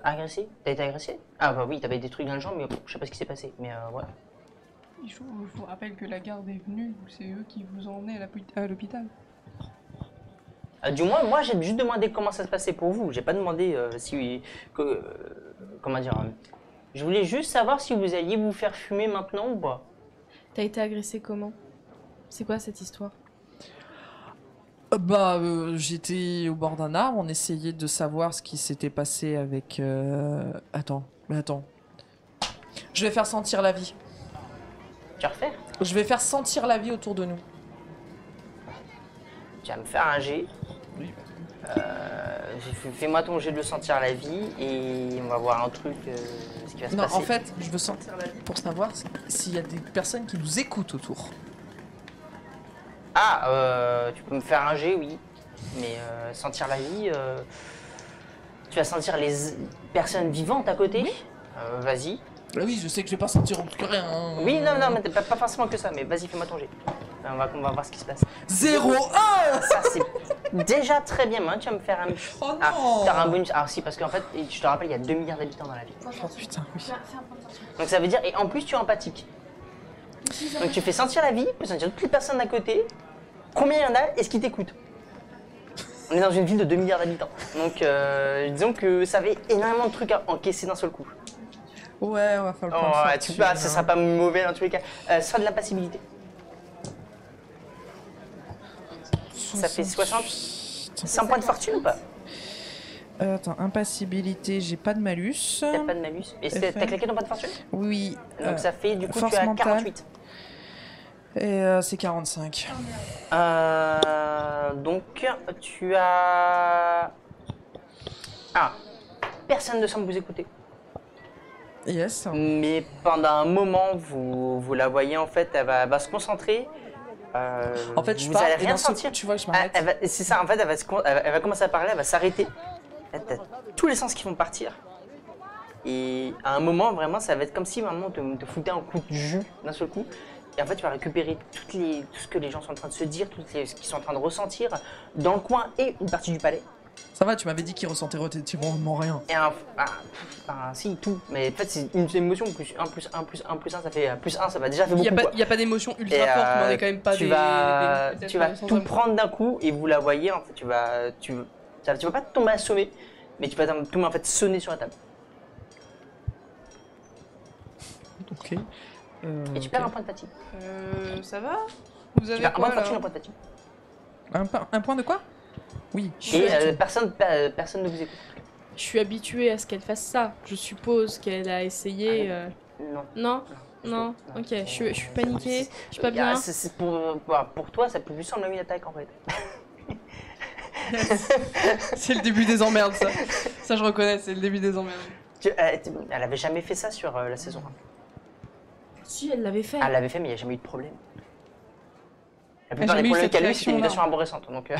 agressé? T'as été agressé? Ah bah oui, t'avais des trucs dans le genre, mais je sais pas ce qui s'est passé. Mais ouais. Je vous rappelle que la garde est venue, c'est eux qui vous ont emmené à l'hôpital. Du moins, moi, j'ai juste demandé comment ça se passait pour vous. J'ai pas demandé comment dire. Je voulais juste savoir si vous alliez vous faire fumer maintenant ou pas. T'as été agressé comment? C'est quoi cette histoire? J'étais au bord d'un arbre, on essayait de savoir ce qui s'était passé avec... Attends. Je vais faire sentir la vie. Tu vas refaire? Je vais faire sentir la vie autour de nous. Tu vas me faire un jet. Fais-moi ton jet de sentir la vie et on va voir un truc, ce qui va se passer. Non, en fait, je veux sentir la vie pour savoir s'il y a des personnes qui nous écoutent autour. Ah, tu peux me faire un jet, oui. Mais sentir la vie, tu vas sentir les personnes vivantes à côté. Oui. Vas-y. Oui, je sais que je vais pas sentir rien. Hein. Oui, non, mais pas forcément que ça, mais vas-y, fais-moi ton jet. On va voir ce qui se passe. 0-1. Ça, c'est déjà très bien. Maintenant, tu vas me faire un... Oh non. Ah, t'auras un bonus. Alors si, parce qu'en fait, je te rappelle, il y a 2 milliards d'habitants dans la ville. Oh putain, oui. Donc ça veut dire... Et en plus, tu es empathique. Donc tu fais sentir la vie, tu peux sentir toutes les personnes à côté. Combien il y en a? Est-ce qu'ils t'écoutent? On est dans une ville de 2 milliards d'habitants. Donc disons que ça fait énormément de trucs à encaisser d'un seul coup. Ouais, on va faire le point. Oh, tu peux, ça sera pas mauvais dans tous les cas. Ça de l'impassibilité. Ça fait 60. 100 points de fortune ou pas? Attends, impassibilité, j'ai pas de malus. T'as pas de malus. Et t'as claqué ton point de fortune? Oui. Donc ça fait du coup force tu as mentale. 48. Et c'est 45. Donc tu as... Ah, personne ne semble vous écouter. Yes. Mais pendant un moment, vous la voyez en fait, elle va se concentrer. En fait, je vous parle allez et rien d'un seul sentir. coup, tu vois que je m'arrête. C'est ça, en fait, elle va commencer à parler, elle va s'arrêter. T'as tous les sens qui vont partir. Et à un moment, vraiment, ça va être comme si vraiment on te foutait un coup de jus d'un seul coup. Et en fait, tu vas récupérer tout ce que les gens sont en train de se dire, ce qu'ils sont en train de ressentir dans le coin et une partie du palais. Ça va, tu m'avais dit qu'ils ressentaient relativement rien. Et si, tout. Mais en fait, c'est une émotion, plus 1, plus 1, plus 1, plus 1, ça fait plus 1, ça va déjà faire beaucoup. Il n'y a pas d'émotion ultra forte, mais on est quand même pas tu vas tout prendre d'un coup et vous la voyez, en fait, tu vas pas tomber assommé, mais tu vas tomber en fait sonner sur la table. Ok. Et tu perds un point de fatigue. Ça va? Vous avez tu perds quoi, un point de fatigue, un point de fatigue. Un point de quoi? Oui. Et personne ne vous écoute. Je suis habituée à ce qu'elle fasse ça. Je suppose qu'elle a essayé. Non. Ok, je suis paniquée. Je suis pas bien. Pour toi, ça peut lui sembler une attaque en fait. C'est le début des emmerdes, ça. Ça, je reconnais, c'est le début des emmerdes. Elle avait jamais fait ça sur la saison 1. Si, elle l'avait fait. Elle l'avait fait, mais il n'y a jamais eu de problème. La plupart des problèmes qu'elle a eu, c'était une mutation arborescente. Donc,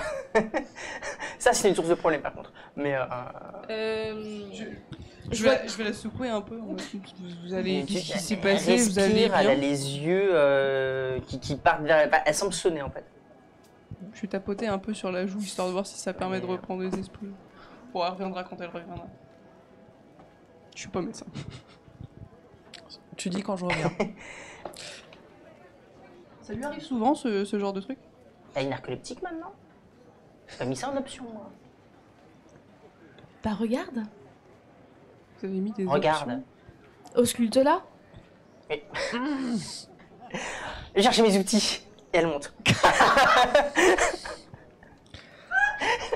ça, c'est une source de problème par contre. Mais. Je vais la secouer un peu. Vous allez. Qu'est-ce qui s'est passé? Vous allez bien. Elle a les yeux qui partent vers. Elle semble sonner en fait. Je vais tapoter un peu sur la joue histoire de voir si ça permet de reprendre les esprits. Bon, elle reviendra quand elle reviendra. Je suis pas médecin. Tu dis quand je reviens. Ça lui arrive souvent ce genre de truc? Elle est narcoleptique maintenant. J'ai mis ça en option moi. Bah regarde. Vous avez mis des Regarde. Ausculte là. Je cherche mes outils. Et elle monte.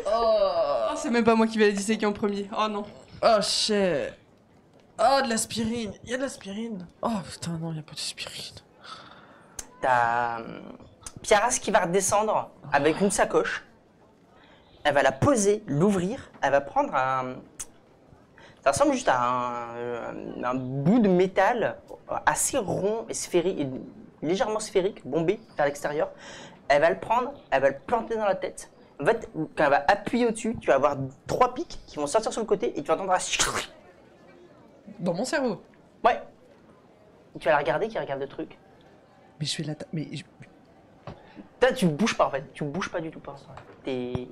Oh, c'est même pas moi qui vais la disséquer en premier. Oh non. Oh shit. Oh, de l'aspirine. Il y a de l'aspirine. Oh putain, non, il n'y a pas d'aspirine. T'as Piaras qui va redescendre avec une sacoche. Elle va la poser, l'ouvrir. Elle va prendre un... Ça ressemble juste à un bout de métal assez rond et sphérique, et légèrement sphérique, bombé vers l'extérieur. Elle va le prendre, elle va le planter dans la tête. En fait, quand elle va appuyer au-dessus, tu vas avoir 3 pics qui vont sortir sur le côté et tu vas entendre un... Dans mon cerveau. Ouais. Et tu vas la regarder qui regarde le truc. Mais je fais la... Toi, tu bouges pas en fait. Tu bouges pas du tout pour l'instant. T'es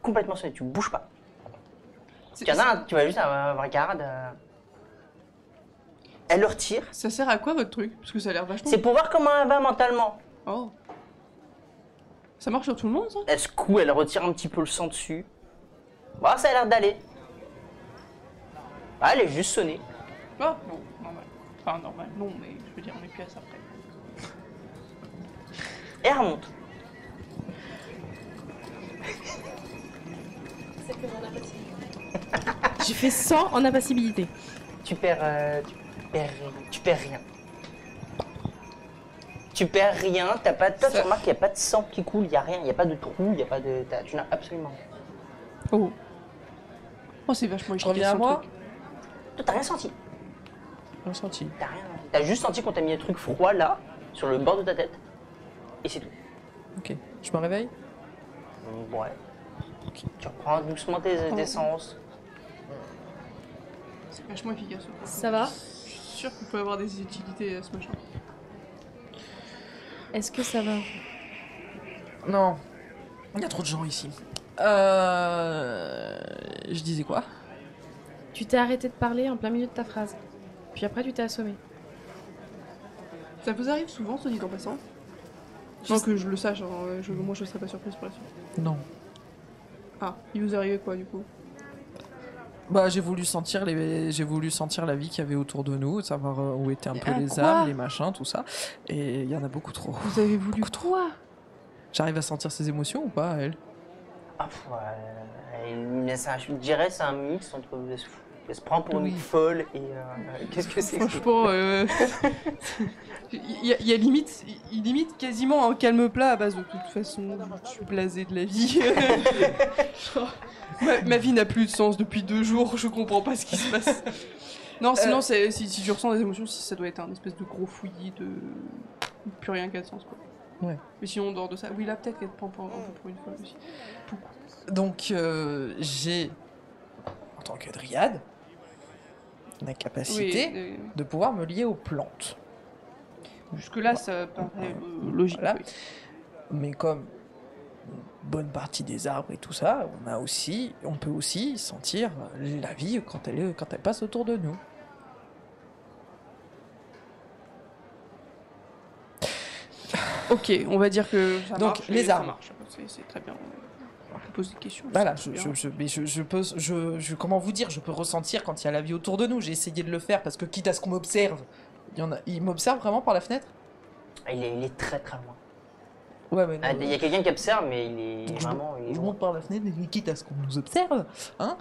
complètement sonné, tu bouges pas. Tu vas juste regarder. Elle le retire. Ça sert à quoi votre truc? Parce que ça a l'air vachement... C'est pour voir comment elle va mentalement. Oh. Ça marche sur tout le monde, ça? Elle secoue, elle retire un petit peu le sang dessus. Bon, ça a l'air d'aller. Ah, elle est juste sonnée. Ah, bon, normal. Enfin, normal, non, mais je veux dire, on est plus à ça après. Et elle remonte. C'est que mon impassibilité. J'ai fait 100 en impassibilité. Tu perds rien. Tu perds rien, t'as pas... Toi, tu remarques qu'il n'y a pas de sang qui coule, il n'y a rien, il n'y a pas de trou, il n'y a pas de... Tu n'as absolument rien. Oh. Oh, c'est vachement Je reviens à moi. Toi, t'as rien senti. Rien senti. T'as rien. T'as juste senti qu'on t'a mis un truc froid là, sur le bord de ta tête. Et c'est tout. Ok. Je me réveille? Ouais. Okay. Tu reprends doucement tes essences. C'est vachement efficace. Ça va? Je suis sûr qu'il peut avoir des utilités à ce machin. Est-ce que ça va? Non. Il y a trop de gens ici. Je disais quoi? Tu t'es arrêté de parler en plein milieu de ta phrase. Puis après, tu t'es assommé. Ça vous arrive souvent, ce dit en passant? Sans que je le sache, moi je serais pas surprise pour la suite. Non. Ah, il vous arrivait quoi du coup? Bah, j'ai voulu sentir la vie qu'il y avait autour de nous, savoir où étaient un peu les âmes, les machins, tout ça. Et il y en a beaucoup trop. Vous avez voulu quoi? J'arrive à sentir ses émotions ou pas, elle? Ah, ouais. Je dirais c'est un mix entre... Elle se prend pour une folle et... Qu'est-ce que c'est? Franchement, il y a limite quasiment un calme plat à base de toute façon, je suis blasée de la vie. Genre, ma vie n'a plus de sens depuis 2 jours, je comprends pas ce qui se passe. Non, sinon, si je ressens des émotions, ça doit être un espèce de gros fouillis de... Plus rien qui a de sens, quoi. Ouais. Mais sinon, en dehors de ça, oui, là, peut-être qu'elle te prend un peu pour une folle aussi. Donc, j'ai, en tant que dryade, la capacité de pouvoir me lier aux plantes. Jusque-là, ça paraît logique. Voilà. Mais comme une bonne partie des arbres et tout ça, on peut aussi sentir la vie quand elle passe autour de nous. Ok, on va dire que ça donc marche. Les arbres. Ça marche. C'est très bien. On pose des questions. Voilà, comment vous dire, je peux ressentir quand il y a la vie autour de nous. J'ai essayé de le faire parce que quitte à ce qu'on m'observe, il m'observe vraiment par la fenêtre. Il est très très loin. Ouais, mais il y a quelqu'un qui observe, mais il est vraiment. Je monte par la fenêtre, mais quitte à ce qu'on nous observe, hein.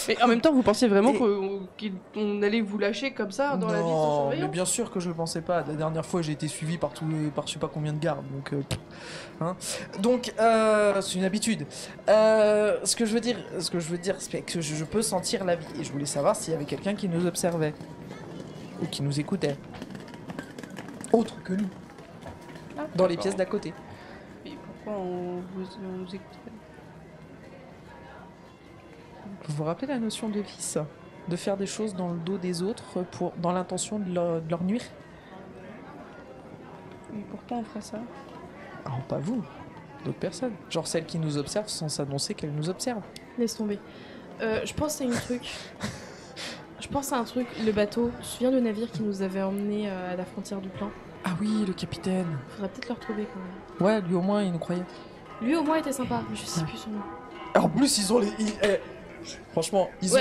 Mais en même temps, vous pensiez vraiment qu'on allait vous lâcher comme ça dans la vie sans surveillance? Mais bien sûr que je le pensais pas. La dernière fois, j'ai été suivi par je sais pas combien de gardes, donc. Donc, c'est une habitude. Ce que je veux dire, c'est que je peux sentir la vie, et je voulais savoir s'il y avait quelqu'un qui nous observait ou qui nous écoutait, autre que nous. Dans les pièces d'à côté. Et pourquoi on vous écouterait? Vous vous rappelez la notion de vice? De faire des choses dans le dos des autres dans l'intention de leur nuire? Et pourquoi on ferait ça? Alors, pas vous, d'autres personnes. Genre celles qui nous observent sans s'annoncer qu'elles nous observent. Laisse tomber. Je pense à Je pense à un truc, le bateau. Tu te souviens le navire qui nous avait emmenés à la frontière du plan? Ah oui, le capitaine. Faudrait peut-être le retrouver quand même. Ouais, lui au moins, il nous croyait. Lui au moins était sympa, mais je sais plus son nom. En plus, ils ont franchement, ils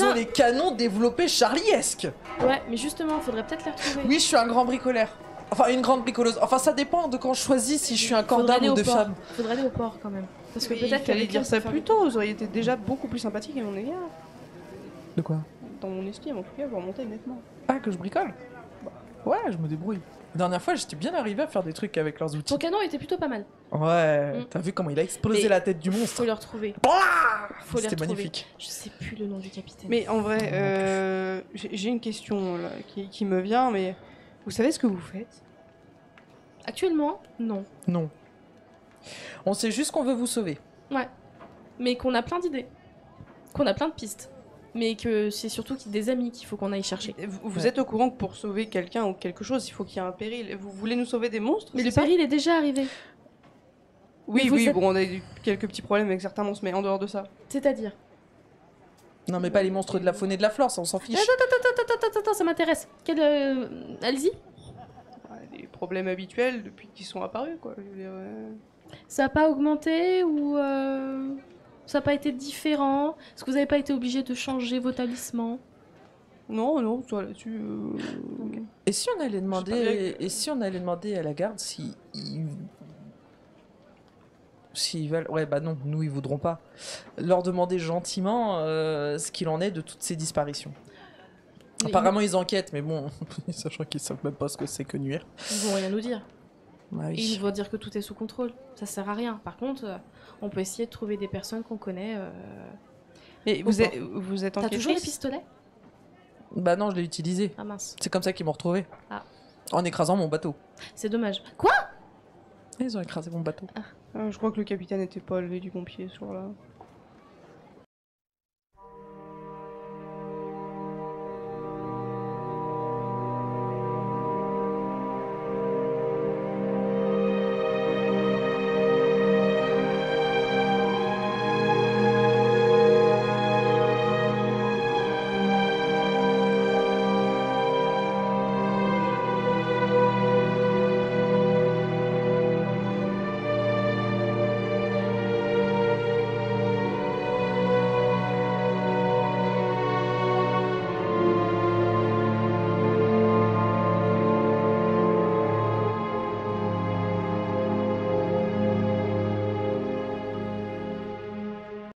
ont les canons développés charliesques. Ouais, mais justement, faudrait peut-être les retrouver. Oui, je suis un grand bricoleur. Enfin, une grande bricoleuse. Enfin, ça dépend de quand je choisis si je suis un corps d'homme ou de femme. Faudrait aller au port quand même. Parce que peut-être peut-être qu'elle allait dire ça plus tôt. Vous auriez été déjà beaucoup plus sympathique à mon égard. De quoi? Dans mon estime, en tout cas, vous remontez nettement. Ah, que je bricole? Ouais, je me débrouille. La dernière fois, j'étais bien arrivé à faire des trucs avec leurs outils. Ton canon était plutôt pas mal. Ouais, t'as vu comment il a explosé la tête du monstre? Faut le retrouver. C'était magnifique. Je sais plus le nom du capitaine. Mais en vrai, j'ai une question là, qui me vient, mais vous savez ce que vous faites? Actuellement, non. Non. On sait juste qu'on veut vous sauver. Ouais. Mais qu'on a plein d'idées. Qu'on a plein de pistes. Mais que c'est surtout des amis qu'il faut qu'on aille chercher. Vous êtes au courant que pour sauver quelqu'un ou quelque chose, il faut qu'il y ait un péril. Vous voulez nous sauver des monstres? Mais le péril est déjà arrivé. Oui, bon, on a eu quelques petits problèmes avec certains monstres, mais en dehors de ça. C'est-à-dire? Non, mais pas les monstres de la faune et de la flore, ça on s'en fiche. Attends, ça m'intéresse. Allez-y. Des problèmes habituels depuis qu'ils sont apparus, quoi. Je veux dire, Ça n'a pas augmenté ou ça n'a pas été différent? Est-ce que vous n'avez pas été obligé de changer vos talismans? Non, toi là-dessus. Okay. Et si on allait demander à la garde s'ils veulent, ouais bah non, nous ils voudront pas. Leur demander gentiment ce qu'il en est de toutes ces disparitions. Apparemment ils enquêtent, mais bon, sachant qu'ils savent même pas ce que c'est que nuire. Ils vont rien nous dire. Bah oui. Et ils vont dire que tout est sous contrôle. Ça sert à rien. Par contre, on peut essayer de trouver des personnes qu'on connaît. Mais vous êtes enquêtrice? T'as toujours les pistolets? Bah non, je l'ai utilisé. Ah mince. C'est comme ça qu'ils m'ont retrouvé. Ah. En écrasant mon bateau. C'est dommage. Quoi? Ils ont écrasé mon bateau. Je crois que le capitaine n'était pas levé du bon pied ce jour-là.